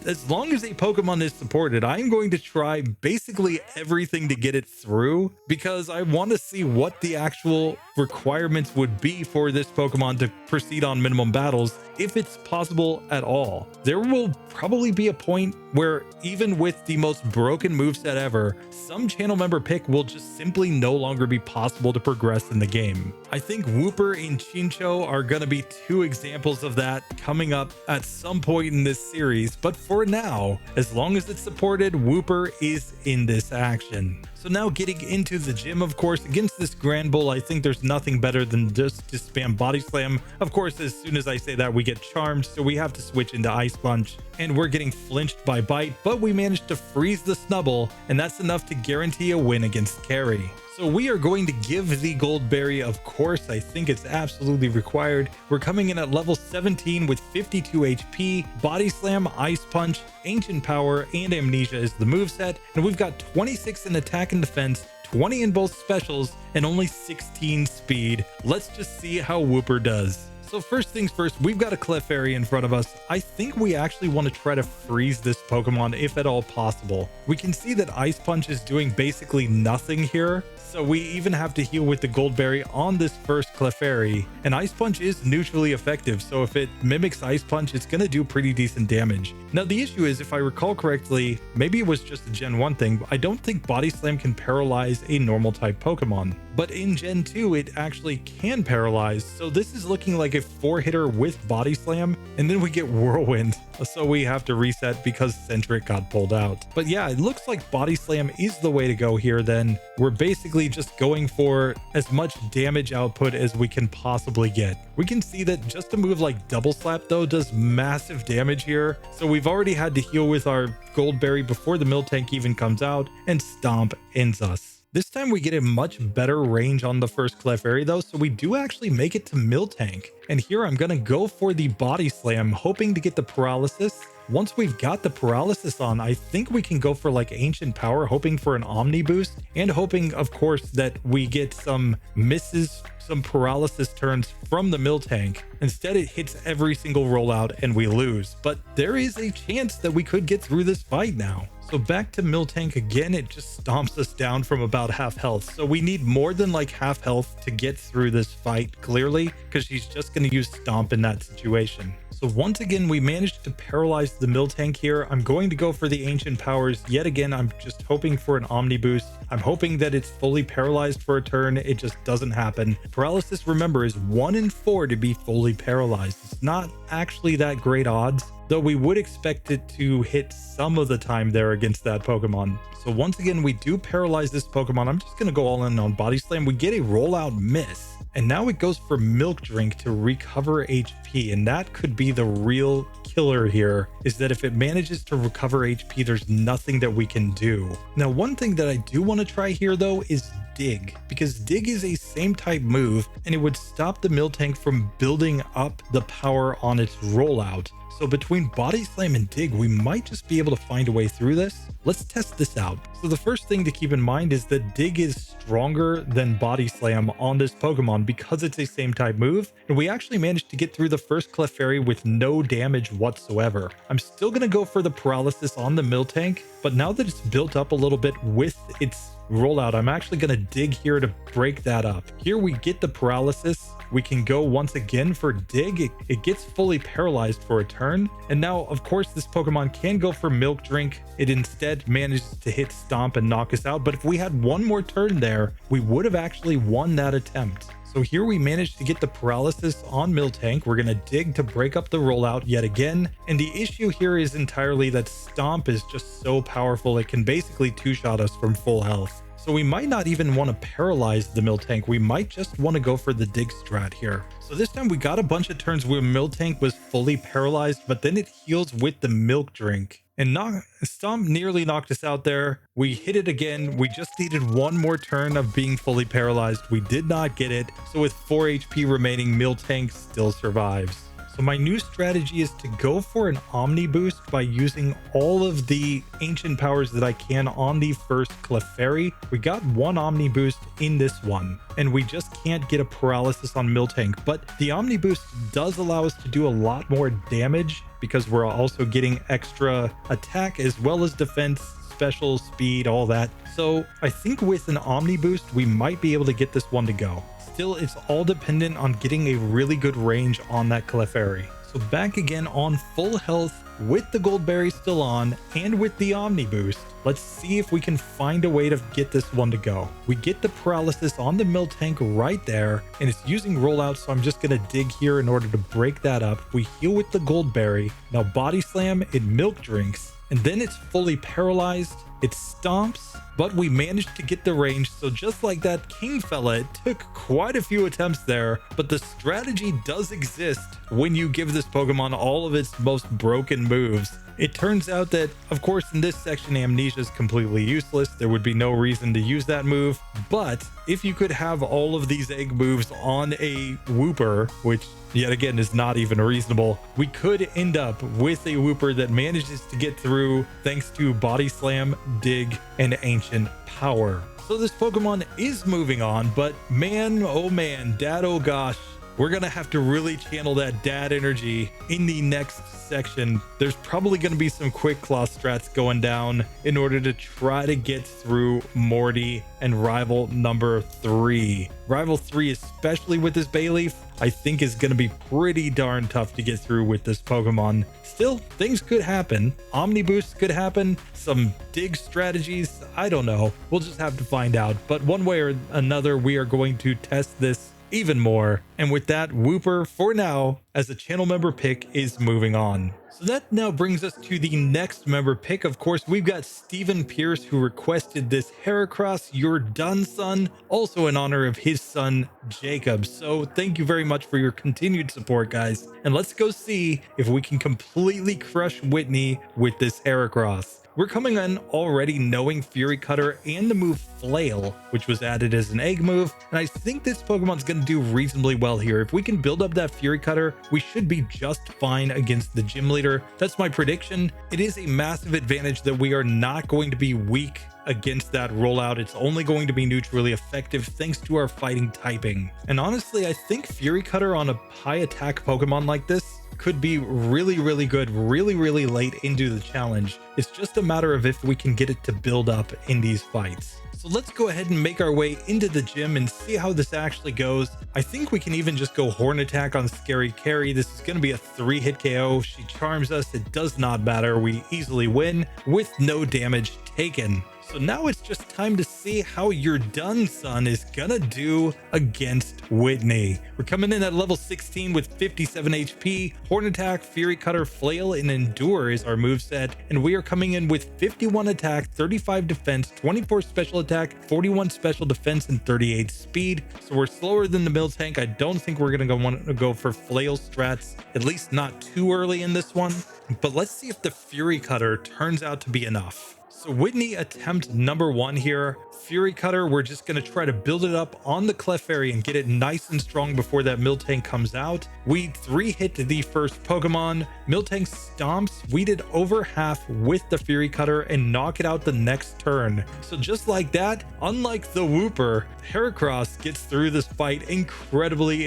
as long as a Pokemon is supported, I'm going to try basically everything to get it through, because I want to see what the actual requirements would be for this Pokemon to proceed on minimum battles, if it's possible at all. There will probably be a point where even with the most broken moveset ever, some channel member pick will just simply no longer be possible to progress in the game. I think Wooper and Chincho are going to be two examples of that coming up at some point in this series, but for now, as long as it's supported, Wooper is in this action. So now getting into the gym, of course, against this Grand Bull, I think there's nothing better than just to spam Body Slam. Of course, as soon as I say that, we get charmed, so we have to switch into Ice Punch, and we're getting flinched by Bite, but we managed to freeze the Snubbull, and that's enough to guarantee a win against Carry. So we are going to give the Gold Berry, of course. I think it's absolutely required. We're coming in at level 17 with 52 HP. Body Slam, Ice Punch, Ancient Power, and Amnesia is the moveset. And we've got 26 in attack and defense, 20 in both specials, and only 16 speed. Let's just see how Wooper does. So first things first, we've got a Clefairy in front of us. I think we actually want to try to freeze this Pokemon if at all possible. We can see that Ice Punch is doing basically nothing here. So we even have to heal with the Gold Berry on this first Clefairy. And Ice Punch is neutrally effective, so if it mimics Ice Punch, it's going to do pretty decent damage. Now the issue is, if I recall correctly, maybe it was just a Gen 1 thing, I don't think Body Slam can paralyze a normal type Pokemon. But in Gen 2, it actually can paralyze, so this is looking like a 4-hitter with Body Slam, and then we get Whirlwind, so we have to reset because Centric got pulled out. But yeah, it looks like Body Slam is the way to go here then. We're basically just going for as much damage output as we can possibly get. We can see that just a move like Double Slap though does massive damage here, so we've already had to heal with our Gold Berry before the Miltank even comes out, and Stomp ends us. This time we get a much better range on the first Clefairy though, so we do actually make it to Miltank. And here I'm gonna go for the Body Slam, hoping to get the Paralysis. Once we've got the Paralysis on, I think we can go for like Ancient Power, hoping for an Omni Boost, and hoping, of course, that we get some misses, some Paralysis turns from the Miltank. Instead, it hits every single rollout and we lose. But there is a chance that we could get through this fight now. So back to Miltank again, it just stomps us down from about half health. So we need more than like half health to get through this fight, clearly, because she's just going to use Stomp in that situation. So once again, we managed to paralyze the Miltank here. I'm going to go for the Ancient Powers. Yet again, I'm just hoping for an Omni Boost. I'm hoping that it's fully paralyzed for a turn. It just doesn't happen. Paralysis, remember, is 1 in 4 to be fully paralyzed. It's not actually that great odds, though we would expect it to hit some of the time there against that Pokemon. So once again, we do paralyze this Pokemon. I'm just going to go all in on Body Slam. We get a rollout miss. And now it goes for Milk Drink to recover HP. And that could be the real killer here, is that if it manages to recover HP, there's nothing that we can do. Now, one thing that I do want to try here, though, is Dig, because Dig is a same type move and it would stop the Miltank from building up the power on its rollout. So between Body Slam and Dig, we might just be able to find a way through this. Let's test this out. So the first thing to keep in mind is that Dig is stronger than Body Slam on this Pokemon because it's a same type move. And we actually managed to get through the first Clefairy with no damage whatsoever. I'm still going to go for the Paralysis on the Miltank, but now that it's built up a little bit with its rollout, I'm actually going to Dig here to break that up. Here we get the Paralysis. We can go once again for Dig. It gets fully paralyzed for a turn. And now, of course, this Pokemon can go for Milk Drink. It instead manages to hit Stomp and knock us out. But if we had one more turn there, we would have actually won that attempt. So here we managed to get the Paralysis on Miltank. We're going to Dig to break up the rollout yet again. And the issue here is entirely that Stomp is just so powerful. It can basically two-shot us from full health. So we might not even want to paralyze the Miltank. We might just want to go for the Dig strat here. So this time we got a bunch of turns where Miltank was fully paralyzed, but then it heals with the Milk Drink. And Stomp nearly knocked us out there. We hit it again. We just needed one more turn of being fully paralyzed. We did not get it. So with 4 HP remaining, Miltank still survives. So my new strategy is to go for an Omni Boost by using all of the Ancient Powers that I can on the first Clefairy. We got one Omni Boost in this one, and we just can't get a Paralysis on Miltank. But the Omni Boost does allow us to do a lot more damage because we're also getting extra attack as well as defense, special, speed, all that. So I think with an Omni Boost, we might be able to get this one to go. Still, it's all dependent on getting a really good range on that Clefairy. So back again on full health with the Gold Berry still on and with the Omni Boost. Let's see if we can find a way to get this one to go. We get the Paralysis on the Miltank right there, and it's using rollout, so I'm just going to Dig here in order to break that up. We heal with the Gold Berry. Now Body Slam, it Milk Drinks, and then it's fully paralyzed. It stomps, but we managed to get the range. So just like that King fella, it took quite a few attempts there, but the strategy does exist when you give this Pokemon all of its most broken moves. It turns out that, of course, in this section, Amnesia is completely useless. There would be no reason to use that move. But if you could have all of these egg moves on a Wooper, which yet again is not even reasonable, we could end up with a Wooper that manages to get through thanks to Body Slam, Dig, and Ancient Power. So this Pokemon is moving on, but man, oh man, d.a.d, oh gosh, we're gonna have to really channel that d.a.d energy in the next section. There's probably gonna be some quick claw strats going down in order to try to get through Morty and rival number 3. Rival 3, especially with this Bayleaf, I think is gonna be pretty darn tough to get through with this Pokemon. Still, things could happen. Omni Boosts could happen. Some Dig strategies, I don't know. We'll just have to find out. But one way or another, we are going to test this even more. And with that, Wooper, for now, as a channel member pick, is moving on. So that now brings us to the next member pick. Of course, we've got Stephen Pierce, who requested this Heracross, Your Done Son, also in honor of his son, Jacob. So thank you very much for your continued support, guys. And let's go see if we can completely crush Whitney with this Heracross. We're coming in already knowing Fury Cutter and the move Flail, which was added as an egg move, and I think this Pokemon's going to do reasonably well here. If we can build up that Fury Cutter, we should be just fine against the gym leader. That's my prediction. It is a massive advantage that we are not going to be weak against that rollout. It's only going to be neutrally effective thanks to our fighting typing. And honestly, I think Fury Cutter on a high attack Pokemon like this could be really good really late into the challenge. It's just a matter of if we can get it to build up in these fights. So let's go ahead and make our way into the gym and see how this actually goes. I think we can even just go Horn Attack on Scary Carry. This is going to be a 3-hit KO. She charms us. It does not matter. We easily win with no damage taken. So now it's just time to see how your done son is gonna do against Whitney. We're coming in at level 16 with 57 HP. Horn Attack, Fury Cutter, Flail, and Endure is our moveset. And we are coming in with 51 attack, 35 defense, 24 special attack, 41 special defense, and 38 speed. So we're slower than the Miltank. I don't think we're gonna want to go for Flail strats, at least not too early in this one. But let's see if the Fury Cutter turns out to be enough. So Whitney attempt number 1 here. Fury Cutter, we're just going to try to build it up on the Clefairy and get it nice and strong before that Miltank comes out. We 3-hit the first Pokemon. Miltank stomps. We did over half with the Fury Cutter and knock it out the next turn. So just like that, unlike the Wooper, Heracross gets through this fight incredibly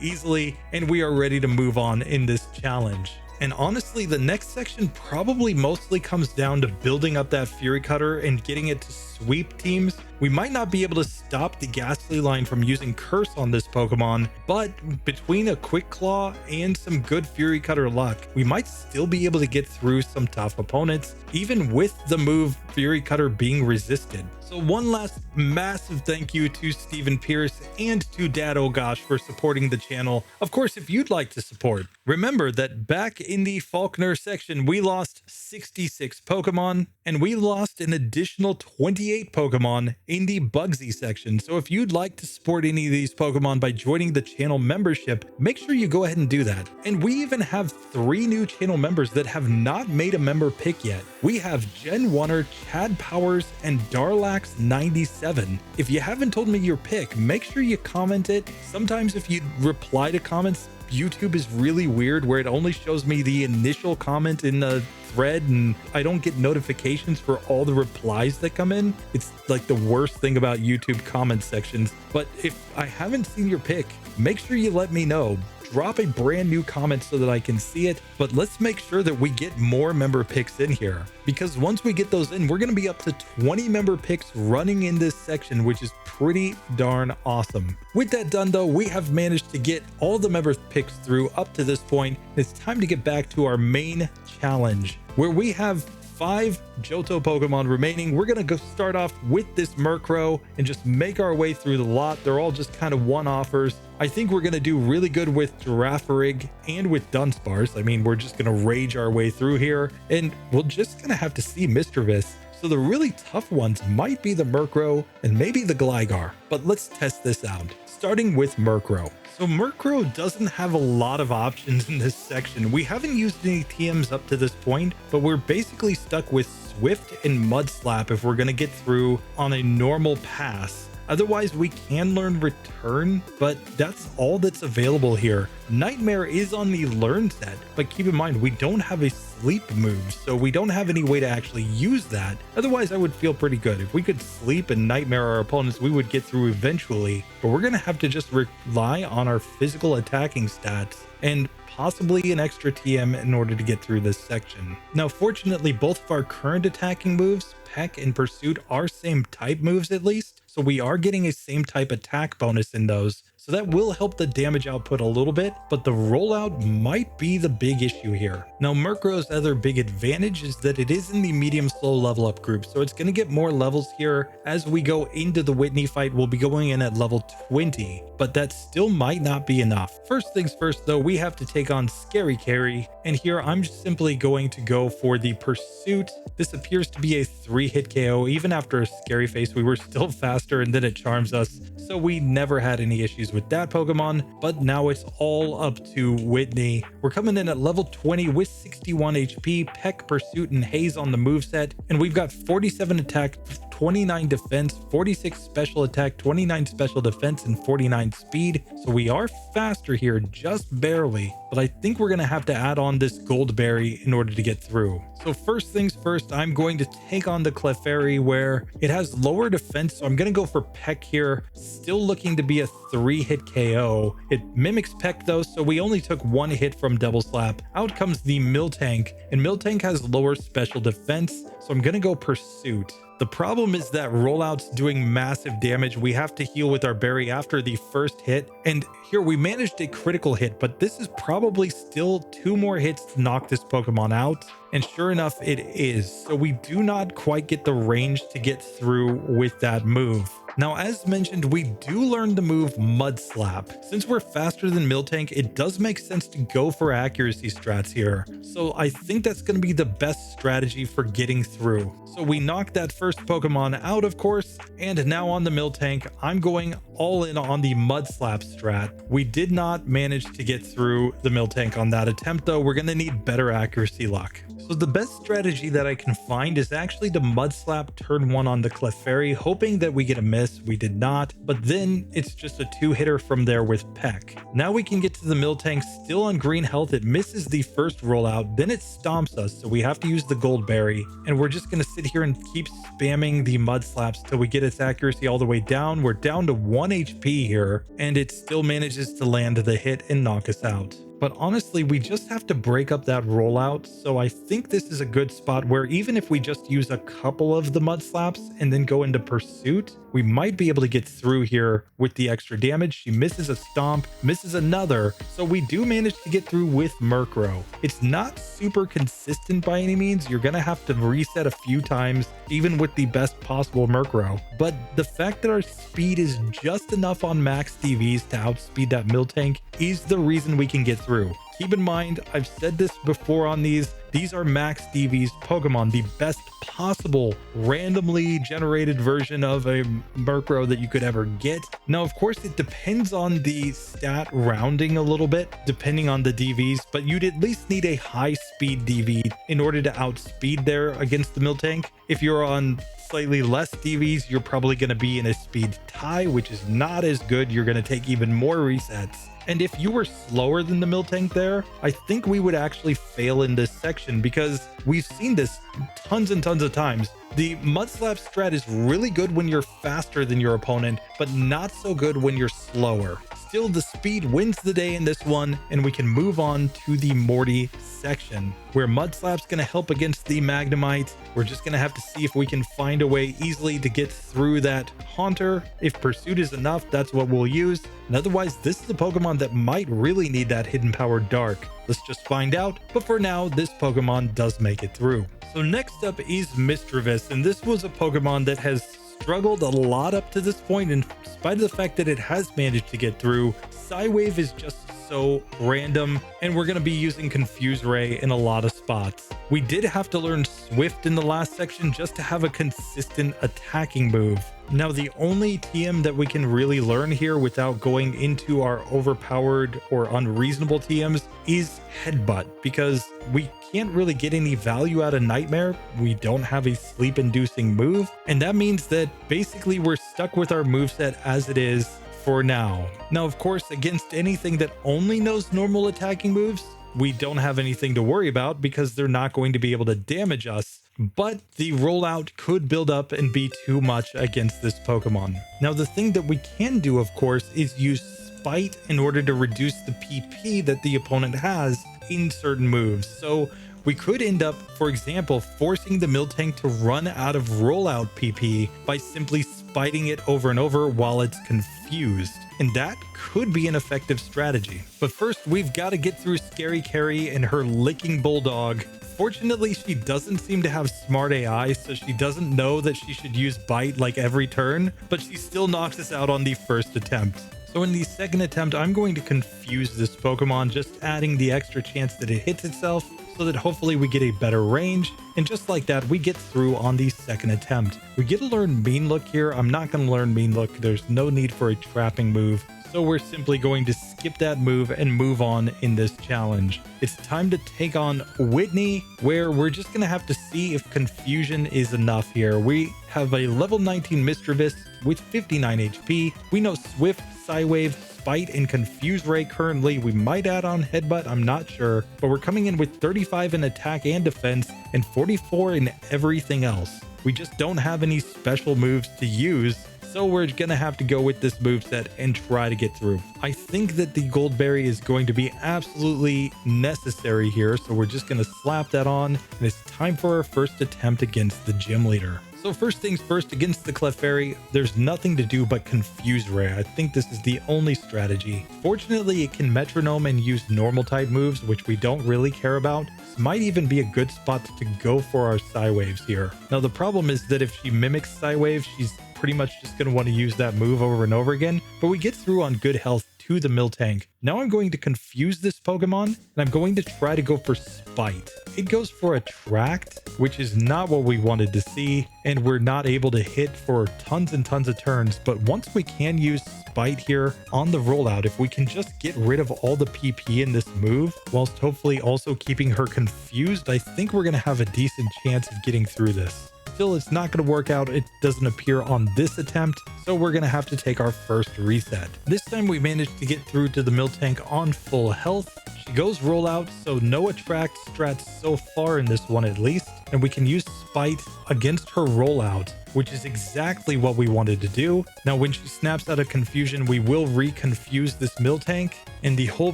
easily, and we are ready to move on in this challenge. And honestly, the next section probably mostly comes down to building up that Fury Cutter and getting it to sweep teams. We might not be able to stop the Ghastly line from using Curse on this Pokemon, but between a Quick Claw and some good Fury Cutter luck, we might still be able to get through some tough opponents, even with the move Fury Cutter being resisted. So one last massive thank you to Stephen Pierce and to d.a.d, ohgosh, for supporting the channel. Of course, if you'd like to support, remember that back in the Falkner section, we lost 66 Pokemon, and we lost an additional 28 Pokemon in the Bugsy section. So if you'd like to support any of these Pokemon by joining the channel membership, make sure you go ahead and do that. And we even have 3 new channel members that have not made a member pick yet. We have Gen 1er, Chad Powers, and Darlax97. If you haven't told me your pick, make sure you comment it. Sometimes if you reply to comments, YouTube is really weird where it only shows me the initial comment in the thread and I don't get notifications for all the replies that come in. It's like the worst thing about YouTube comment sections. But if I haven't seen your pick, make sure you let me know. Drop a brand new comment so that I can see it, but let's make sure that we get more member picks in here, because once we get those in, we're going to be up to 20 member picks running in this section, which is pretty darn awesome. With that done though, we have managed to get all the member picks through up to this point. It's time to get back to our main challenge, where we have 5 Johto Pokemon remaining. We're gonna go start off with this Murkrow and just make our way through the lot. They're all just kind of one-offers. I think we're gonna do really good with Girafarig and with Dunsparce. I mean, we're just gonna rage our way through here, and we're just gonna have to see Misdreavus. So the really tough ones might be the Murkrow and maybe the Gligar, but let's test this out. Starting with Murkrow. So Murkrow doesn't have a lot of options in this section. We haven't used any TMs up to this point, but we're basically stuck with Swift and Mud Slap if we're gonna get through on a normal pass. Otherwise, we can learn Return, but that's all that's available here. Nightmare is on the Learn set, but keep in mind, we don't have a Sleep move, so we don't have any way to actually use that. Otherwise, I would feel pretty good. If we could Sleep and Nightmare our opponents, we would get through eventually, but we're gonna have to just rely on our physical attacking stats and possibly an extra TM in order to get through this section. Now, fortunately, both of our current attacking moves, Peck and Pursuit, are same type moves at least, so we are getting a same type attack bonus in those. So that will help the damage output a little bit, but the rollout might be the big issue here. Now, Murkrow's other big advantage is that it is in the medium slow level up group, so it's going to get more levels here. As we go into the Whitney fight, we'll be going in at level 20, but that still might not be enough. First things first though, we have to take on Scary Carry, and here I'm just simply going to go for the Pursuit. This appears to be a 3-hit KO. Even after a Scary Face, we were still faster, and then it charms us, so we never had any issues with that Pokemon, but now it's all up to Whitney. We're coming in at level 20 with 61 HP, Peck, Pursuit, and Haze on the moveset, and we've got 47 attack, 29 defense, 46 special attack, 29 special defense, and 49 speed. So we are faster here, just barely, but I think we're going to have to add on this Gold Berry in order to get through. So first things first, I'm going to take on the Clefairy where it has lower defense, so I'm going to go for Peck here. Still looking to be a 3-hit KO. It mimics Peck though, so we only took 1 hit from Double Slap. Out comes the Miltank, and Miltank has lower special defense, so I'm going to go Pursuit. The problem is that Rollout's doing massive damage. We have to heal with our berry after the first hit. And here we managed a critical hit, but this is probably still 2 more hits to knock this Pokemon out. And sure enough, it is. So we do not quite get the range to get through with that move. Now, as mentioned, we do learn the move Mud Slap. Since we're faster than Miltank, it does make sense to go for accuracy strats here. So I think that's going to be the best strategy for getting through. So we knocked that first Pokemon out, of course, and now on the Miltank, I'm going all in on the Mud Slap strat. We did not manage to get through the Miltank on that attempt, though. We're going to need better accuracy luck. So the best strategy that I can find is actually to Mud Slap turn 1 on the Clefairy, hoping that we get a miss. We did not, but then it's just a 2-hitter from there with Peck. Now we can get to the Miltank, still on green health. It misses the first rollout, then it stomps us, so we have to use the Gold Berry, and we're just going to sit here and keep spamming the Mud Slaps till we get its accuracy all the way down. We're down to 1 HP here, and it still manages to land the hit and knock us out. But honestly, we just have to break up that rollout, so I think this is a good spot where even if we just use a couple of the Mud Slaps and then go into Pursuit, we might be able to get through here with the extra damage. She misses a Stomp, misses another, so we do manage to get through with Murkrow. It's not super consistent by any means. You're going to have to reset a few times, even with the best possible Murkrow. But the fact that our speed is just enough on max DVs to outspeed that Miltank is the reason we can get through. Keep in mind, I've said this before on these are max DVs Pokemon, the best possible randomly generated version of a Murkrow that you could ever get. Now, of course, it depends on the stat rounding a little bit, depending on the DVs, but you'd at least need a high speed DV in order to outspeed there against the Miltank. If you're on slightly less DVs, you're probably going to be in a speed tie, which is not as good. You're going to take even more resets. And if you were slower than the Miltank there, I think we would actually fail in this section because we've seen this tons and tons of times. The Mud Slap strat is really good when you're faster than your opponent, but not so good when you're slower. Still, the speed wins the day in this one, and we can move on to the Morty section, where Mud Slap's going to help against the Magnemite. We're just going to have to see if we can find a way easily to get through that Haunter. If Pursuit is enough, that's what we'll use. And otherwise, this is a Pokemon that might really need that Hidden Power Dark. Let's just find out. But for now, this Pokemon does make it through. So next up is Misdreavus, and this was a Pokemon that has struggled a lot up to this point. In spite of the fact that it has managed to get through, Psywave is just so random, and we're going to be using Confuse Ray in a lot of spots. We did have to learn Swift in the last section just to have a consistent attacking move. Now, the only TM that we can really learn here without going into our overpowered or unreasonable TMs is Headbutt, because we can't really get any value out of Nightmare. We don't have a sleep-inducing move, and that means that basically we're stuck with our moveset as it is for now. Now, of course, against anything that only knows normal attacking moves, we don't have anything to worry about because they're not going to be able to damage us. But the rollout could build up and be too much against this Pokemon. Now, the thing that we can do, of course, is use Spite in order to reduce the PP that the opponent has in certain moves. So we could end up, for example, forcing the Miltank to run out of rollout PP by simply spiting it over and over while it's confused. And that could be an effective strategy. But first, we've got to get through Scary Carrie and her licking bulldog. Fortunately, she doesn't seem to have smart AI, so she doesn't know that she should use Bite like every turn, but she still knocks us out on the first attempt. So in the second attempt, I'm going to confuse this Pokemon, just adding the extra chance that it hits itself. so that hopefully we get a better range. And just like that, we get through on the second attempt. We get to learn Mean Look here. I'm not going to learn Mean Look. There's no need for a trapping move. So we're simply going to skip that move and move on in this challenge. It's time to take on Whitney, where we're just going to have to see if confusion is enough here. We have a level 19 Misdreavus with 59 HP. We know Swift, Psywave, Spite, and Confuse Ray currently. We might add on Headbutt, I'm not sure. But we're coming in with 35 in attack and defense and 44 in everything else. We just don't have any special moves to use. So we're gonna have to go with this moveset and try to get through. I think that the Gold Berry is going to be absolutely necessary here, so we're just gonna slap that on, and it's time for our first attempt against the gym leader. So first things first, against the Clefairy, there's nothing to do but Confuse Ray. I think this is the only strategy. Fortunately, it can Metronome and use normal type moves, which we don't really care about. This might even be a good spot to go for our Psywaves here. Now the problem is that if she mimics Psywave, she's pretty much just going to want to use that move over and over again, but we get through on good health to the Miltank. Now I'm going to confuse this Pokemon, and I'm going to try to go for Spite. It goes for Attract, which is not what we wanted to see, and we're not able to hit for tons and tons of turns, but once we can use Spite here on the rollout, if we can just get rid of all the PP in this move, whilst hopefully also keeping her confused, I think we're going to have a decent chance of getting through this. Still, it's not going to work out. It doesn't appear on this attempt, so we're going to have to take our first reset. This time we managed to get through to the Miltank on full health. She goes rollout, so no attract strats so far in this one at least, and we can use Spite against her rollout, which is exactly what we wanted to do. Now when she snaps out of confusion, we will reconfuse this Miltank, and the whole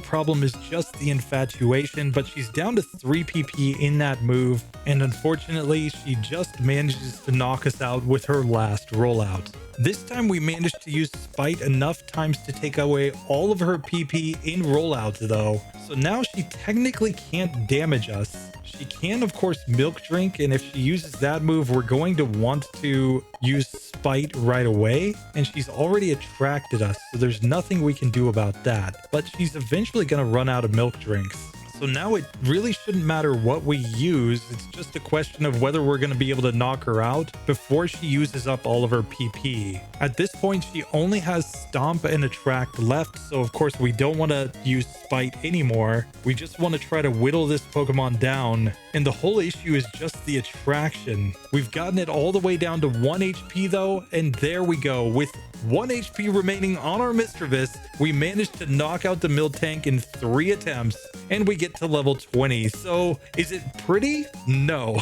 problem is just the infatuation, but she's down to 3 PP in that move, and unfortunately she just manages to knock us out with her last rollout. This time we managed to use Spite enough times to take away all of her PP in rollouts though, so now she technically can't damage us. She can of course Milk Drink, and if she uses that move, we're going to want to use Spite right away, and she's already attracted us, so there's nothing we can do about that. But she's eventually going to run out of Milk Drinks. So now it really shouldn't matter what we use. It's just a question of whether we're going to be able to knock her out before she uses up all of her PP. At this point, she only has Stomp and Attract left, so of course we don't want to use Spite anymore. We just want to try to whittle this Pokemon down, and the whole issue is just the attraction. We've gotten it all the way down to 1 HP though, and there we go. With 1 HP remaining on our Misdreavus, we managed to knock out the Miltank in 3 attempts, and we get to level 20. So is it pretty? No.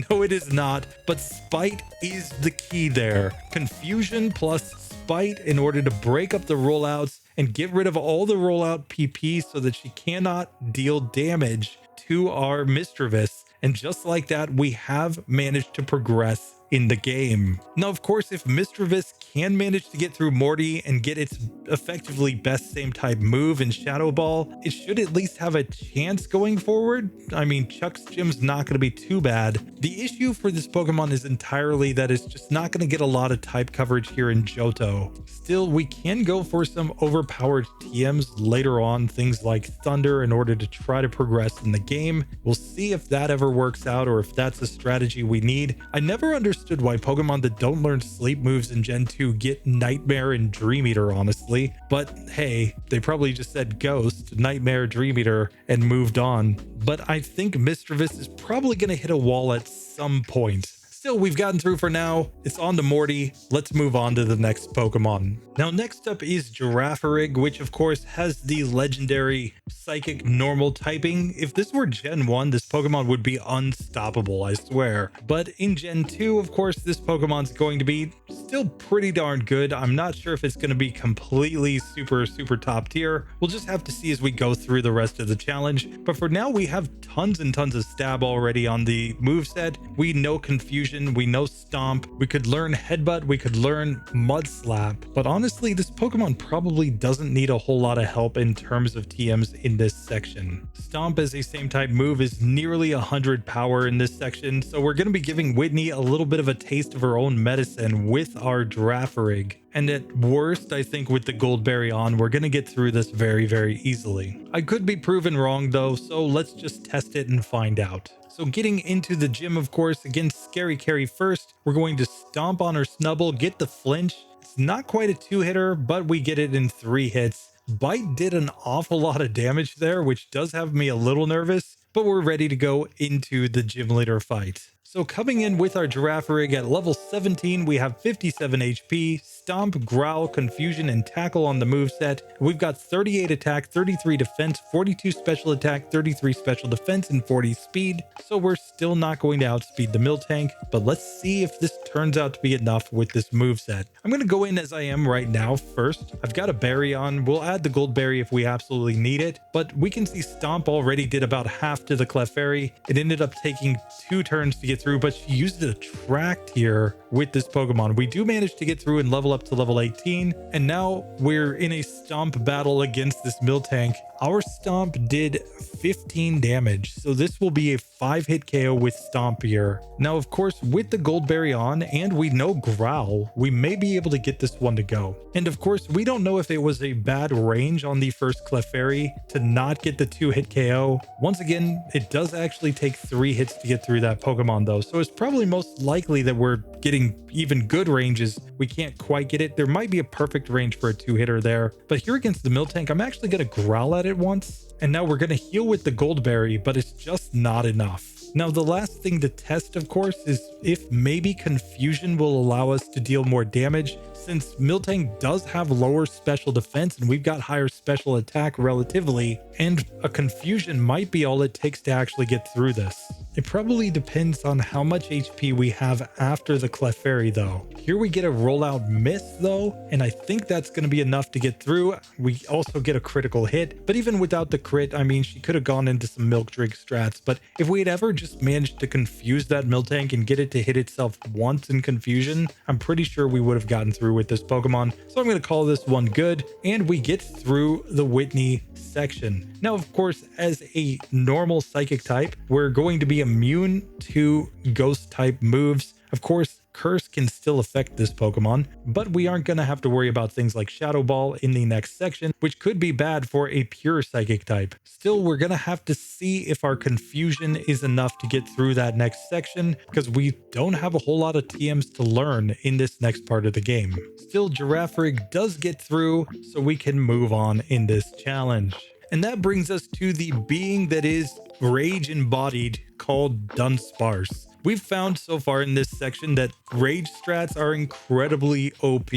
No, it is not. But Spite is the key there. Confusion plus Spite in order to break up the rollouts and get rid of all the rollout PP so that she cannot deal damage to our Misdreavus. And just like that, we have managed to progress in the game. Now, of course, if Misdreavus can manage to get through Morty and get its effectively best same type move in Shadow Ball, it should at least have a chance going forward. I mean, Chuck's Gym's not going to be too bad. The issue for this Pokemon is entirely that it's just not going to get a lot of type coverage here in Johto. Still, we can go for some overpowered TMs later on, things like Thunder, in order to try to progress in the game. We'll see if that ever works out or if that's a strategy we need. I never understood why Pokemon that don't learn sleep moves in Gen 2 get Nightmare and Dream Eater, honestly. But hey, they probably just said Ghost, Nightmare, Dream Eater, and moved on. But I think Misdreavus is probably going to hit a wall at some point. Still, we've gotten through for now. It's on to Morty. Let's move on to the next Pokemon. Now, next up is Girafarig, which of course has the legendary Psychic normal typing. If this were Gen 1, this Pokemon would be unstoppable, I swear. But in Gen 2, of course, this Pokemon's going to be still pretty darn good. I'm not sure if it's going to be completely super top tier. We'll just have to see as we go through the rest of the challenge. But for now, we have tons and tons of stab already on the moveset. We know Confusion, we know Stomp, we could learn Headbutt, we could learn Mud Slap. But honestly, this Pokemon probably doesn't need a whole lot of help in terms of TMs in this section. Stomp as a same type move is nearly 100 power in this section, so we're going to be giving Whitney a little bit of a taste of her own medicine with with our Girafarig. And at worst, I think with the Gold Berry on, we're going to get through this very, very easily. I could be proven wrong though, so let's just test it and find out. So getting into the gym, of course, against Scary Carry first, we're going to stomp on our Snubble, get the flinch. It's not quite a 2-hitter, but we get it in 3 hits. Bite did an awful lot of damage there, which does have me a little nervous, but we're ready to go into the gym leader fight. So coming in with our Girafarig at level 17, we have 57 HP, Stomp, Growl, Confusion, and Tackle on the moveset. We've got 38 attack, 33 defense, 42 special attack, 33 special defense, and 40 speed. So we're still not going to outspeed the Miltank, but let's see if this turns out to be enough with this moveset. I'm going to go in as I am right now first. I've got a berry on. We'll add the gold berry if we absolutely need it, but we can see Stomp already did about half to the Clefairy. It ended up taking 2 turns to get through, but she used it attract here with this Pokemon. We do manage to get through and level up to level 18, and now we're in a Stomp battle against this Miltank. Our Stomp did 15 damage, so this will be a 5-hit KO with Stomp here. Now, of course, with the Gold Berry on, and we know Growl, we may be able to get this one to go. And of course, we don't know if it was a bad range on the first Clefairy to not get the 2-hit KO. Once again, it does actually take 3 hits to get through that Pokemon though, so it's probably most likely that we're getting even good ranges. We can't quite get it. There might be a perfect range for a 2-hitter there, but here against the Miltank, I'm actually going to Growl at it once, and now we're going to heal with the Gold Berry, but it's just not enough. Now, the last thing to test, of course, is if maybe Confusion will allow us to deal more damage, since Miltank does have lower special defense and we've got higher special attack relatively, and a Confusion might be all it takes to actually get through this. It probably depends on how much HP we have after the Clefairy though. Here we get a rollout miss though, and I think that's going to be enough to get through. We also get a critical hit, but even without the crit, I mean, she could have gone into some milk drink strats, but if we had ever just managed to confuse that Miltank and get it to hit itself once in Confusion, I'm pretty sure we would have gotten through with this Pokemon. So I'm going to call this one good, and we get through the Whitney section. Now, of course, as a normal psychic type, we're going to be immune to ghost type moves. Of course, Curse can still affect this Pokemon, but we aren't going to have to worry about things like Shadow Ball in the next section, which could be bad for a pure psychic type. Still, we're going to have to see if our Confusion is enough to get through that next section, because we don't have a whole lot of TMs to learn in this next part of the game. Still, Girafarig does get through, so we can move on in this challenge. And that brings us to the being that is rage embodied, called Dunsparce. We've found so far in this section that rage strats are incredibly OP,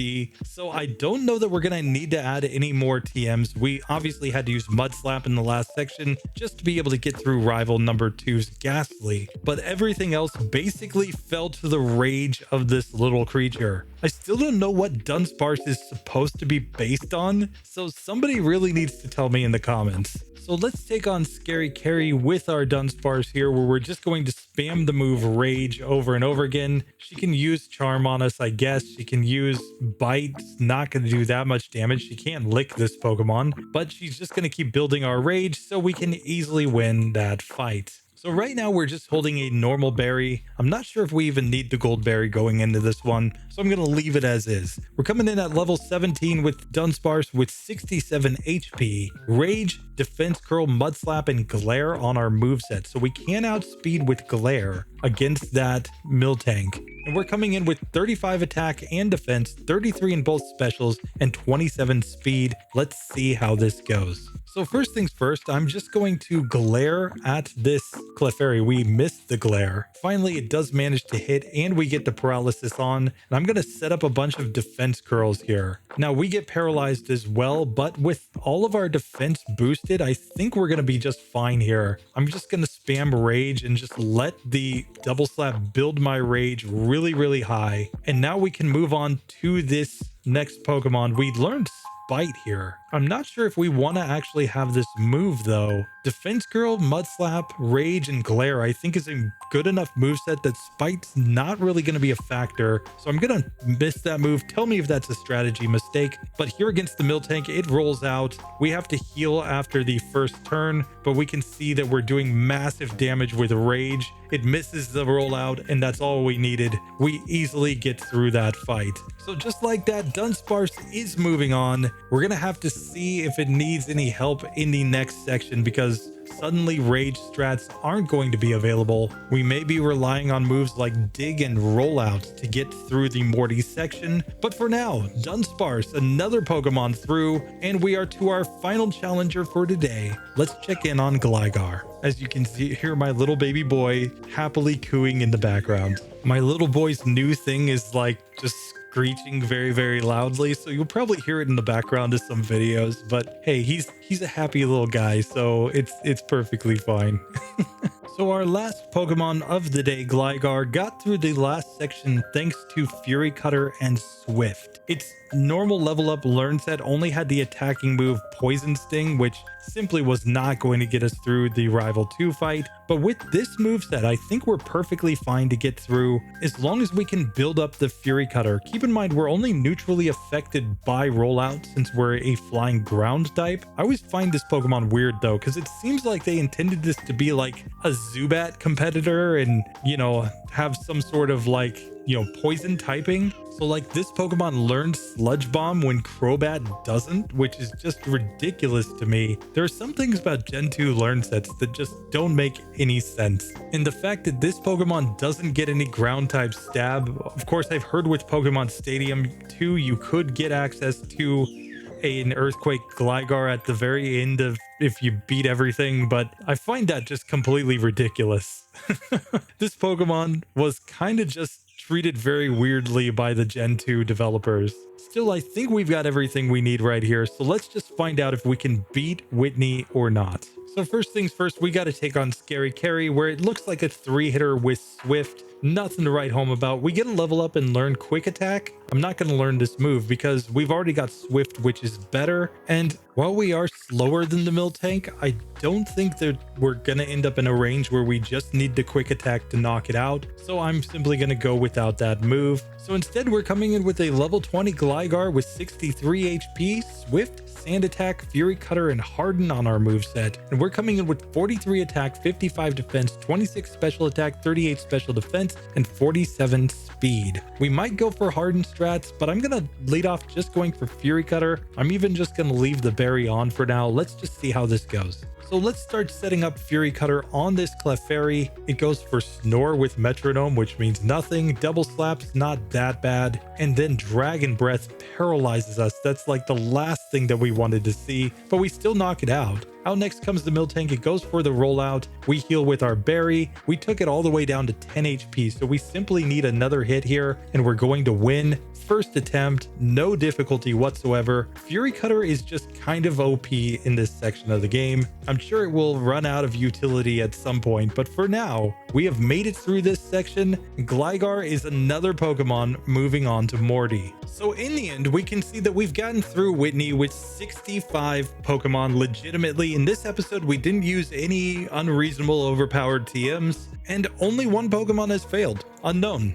so I don't know that we're going to need to add any more TMs. We obviously had to use Mud Slap in the last section just to be able to get through rival number 2's Ghastly, but everything else basically fell to the rage of this little creature. I still don't know what Dunsparce is supposed to be based on, so somebody really needs to tell me in the comments. So let's take on Scary Carry with our Dunsparce here, where we're just going to spam the move Rage over and over again. She can use Charm on us, I guess. She can use Bite. It's not going to do that much damage. She can't lick this Pokemon, but she's just going to keep building our Rage so we can easily win that fight. So right now we're just holding a normal berry. I'm not sure if we even need the gold berry going into this one, so I'm going to leave it as is. We're coming in at level 17 with Dunsparce with 67 HP, Rage, Defense Curl, Mud Slap, and Glare on our moveset. So we can outspeed with Glare against that Miltank. And we're coming in with 35 attack and defense, 33 in both specials, and 27 speed. Let's see how this goes. So first things first, I'm just going to glare at this Clefairy. We missed the glare. Finally, it does manage to hit, and we get the paralysis on. And I'm going to set up a bunch of defense curls here. Now, we get paralyzed as well, but with all of our defense boosted, I think we're going to be just fine here. I'm just going to spam Rage and just let the double slap build my Rage really, really high. And now we can move on to this next Pokemon. We learned Bite here. I'm not sure if we want to actually have this move though. Defense Girl, Mud Slap, Rage, and Glare I think is a good enough moveset that Spite's not really going to be a factor. So I'm going to miss that move. Tell me if that's a strategy mistake. But here against the Miltank, it rolls out. We have to heal after the first turn, but we can see that we're doing massive damage with Rage. It misses the rollout, and that's all we needed. We easily get through that fight. So just like that, Dunsparce is moving on. We're going to have to see if it needs any help in the next section because suddenly Rage strats aren't going to be available. We may be relying on moves like Dig and Rollout to get through the Morty section. But for now, Dunsparce, another Pokemon through, and we are to our final challenger for today. Let's check in on Gligar. As you can see, hear my little baby boy happily cooing in the background. My little boy's new thing is like just screeching very, very loudly, so you'll probably hear it in the background of some videos, but hey, he's a happy little guy, so it's perfectly fine. So our last Pokemon of the day, Gligar, got through the last section thanks to Fury Cutter and Swift. Its normal level up learn set only had the attacking move Poison Sting, which simply was not going to get us through the Rival 2 fight. But with this moveset, I think we're perfectly fine to get through as long as we can build up the Fury Cutter. Keep in mind, we're only neutrally affected by rollout since we're a flying ground type. I always find this Pokemon weird though, because it seems like they intended this to be like a Zubat competitor and, you know, have some sort of like, you know, poison typing. So like this Pokemon learned Sludge Bomb when Crobat doesn't, which is just ridiculous to me. There are some things about Gen 2 learn sets that just don't make any sense. And the fact that this Pokemon doesn't get any ground type stab, of course I've heard with Pokemon Stadium 2 you could get access to an Earthquake Gligar at the very end of if you beat everything, but I find that just completely ridiculous. This Pokemon was kind of just treated very weirdly by the Gen 2 developers. Still, I think we've got everything we need right here, so let's just find out if we can beat Whitney or not. So first things first, we got to take on Scary Carry, where it looks like a 3-hitter with Swift. Nothing to write home about. We get a level up and learn Quick Attack. I'm not going to learn this move because we've already got Swift, which is better. And while we are slower than the Miltank, I don't think that we're going to end up in a range where we just need the Quick Attack to knock it out. So I'm simply going to go without that move. So instead, we're coming in with a level 20 Gligar with 63 HP, Swift, Sand Attack, Fury Cutter, and Harden on our moveset. And we're coming in with 43 attack, 55 defense, 26 special attack, 38 special defense, and 47 speed. We might go for Harden strats, but I'm going to lead off just going for Fury Cutter. I'm even just going to leave the berry on for now. Let's just see how this goes. So let's start setting up Fury Cutter on this Clefairy. It goes for Snore with Metronome, which means nothing. Double Slap's not that bad. And then Dragon Breath paralyzes us. That's like the last thing that we wanted to see, but we still knock it out. Out next comes the Miltank. It goes for the rollout. We heal with our berry. We took it all the way down to 10 HP, so we simply need another hit here, and we're going to win. First attempt, no difficulty whatsoever. Fury Cutter is just kind of OP in this section of the game. I'm sure it will run out of utility at some point, but for now, we have made it through this section. Gligar is another Pokemon moving on to Morty. So in the end, we can see that we've gotten through Whitney with 65 Pokemon legitimately. In this episode, we didn't use any unreasonable overpowered TMs, and only one Pokemon has failed, Unown.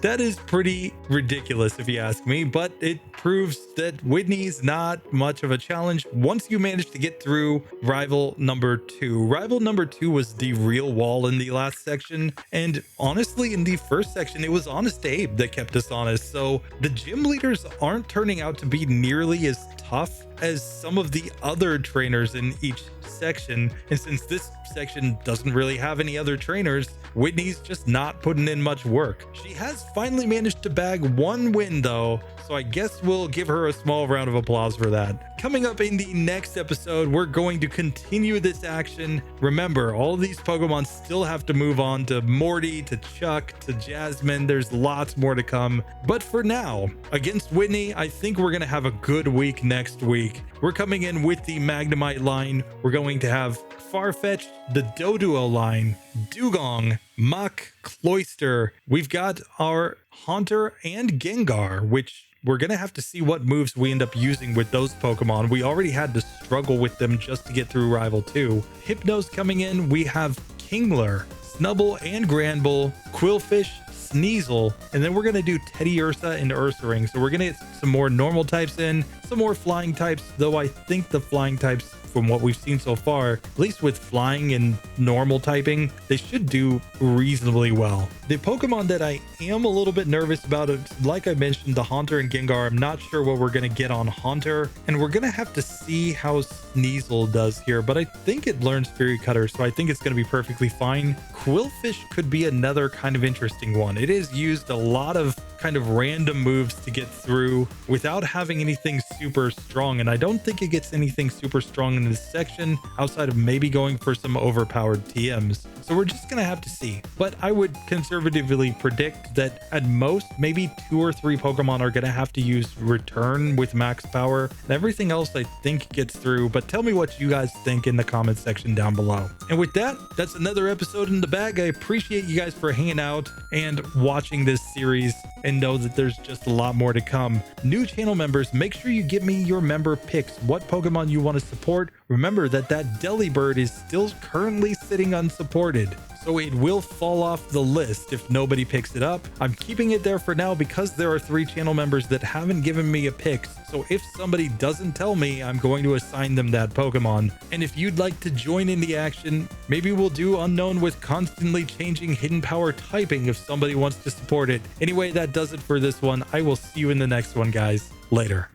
That is pretty ridiculous if you ask me, but it proves that Whitney's not much of a challenge once you manage to get through rival number 2. Rival number 2 was the real wall in the last section, and honestly in the first section it was Honest Abe that kept us honest, so the gym leaders aren't turning out to be nearly as tough as some of the other trainers in each section. And since this section doesn't really have any other trainers, Whitney's just not putting in much work. She has finally managed to bag one win though, so I guess we'll give her a small round of applause for that. Coming up in the next episode, we're going to continue this action. Remember, all of these Pokemon still have to move on to Morty, to Chuck, to Jasmine. There's lots more to come. But for now, against Whitney, I think we're going to have a good week next week. We're coming in with the Magnemite line. We're going to have Farfetch'd, the Doduo line, Dugong, Mach, Cloyster. We've got our Haunter and Gengar, which we're going to have to see what moves we end up using with those Pokemon. We already had to struggle with them just to get through Rival 2. Hypno's coming in. We have Kingler, Snubbull and Granbull, Quillfish, Sneasel, and then we're going to do Teddy Ursa and Ursaring. So we're going to get some more normal types in, some more flying types, though I think the flying types, from what we've seen so far, at least with flying and normal typing, they should do reasonably well. The Pokemon that I am a little bit nervous about, like I mentioned, the Haunter and Gengar. I'm not sure what we're going to get on Haunter, and we're going to have to see how Sneasel does here, but I think it learns Fury Cutter, so I think it's going to be perfectly fine. Quillfish could be another kind of interesting one. It is used a lot of kind of random moves to get through without having anything super strong, and I don't think it gets anything super strong in this section outside of maybe going for some overpowered TMs. So we're just gonna have to see, but I would conservatively predict that at most maybe 2 or 3 Pokemon are gonna have to use Return with max power, and everything else I think gets through. But tell me what you guys think in the comment section down below. And with that, that's another episode in the bag. I appreciate you guys for hanging out and watching this series, and know that there's just a lot more to come. New channel members, make sure you give me your member picks, what Pokemon you want to support. Remember that Delibird is still currently sitting unsupported, so it will fall off the list if nobody picks it up. I'm keeping it there for now because there are 3 channel members that haven't given me a pick. So if somebody doesn't tell me, I'm going to assign them that Pokemon. And if you'd like to join in the action, maybe we'll do Unown with constantly changing hidden power typing if somebody wants to support it. Anyway, that does it for this one. I will see you in the next one, guys. Later.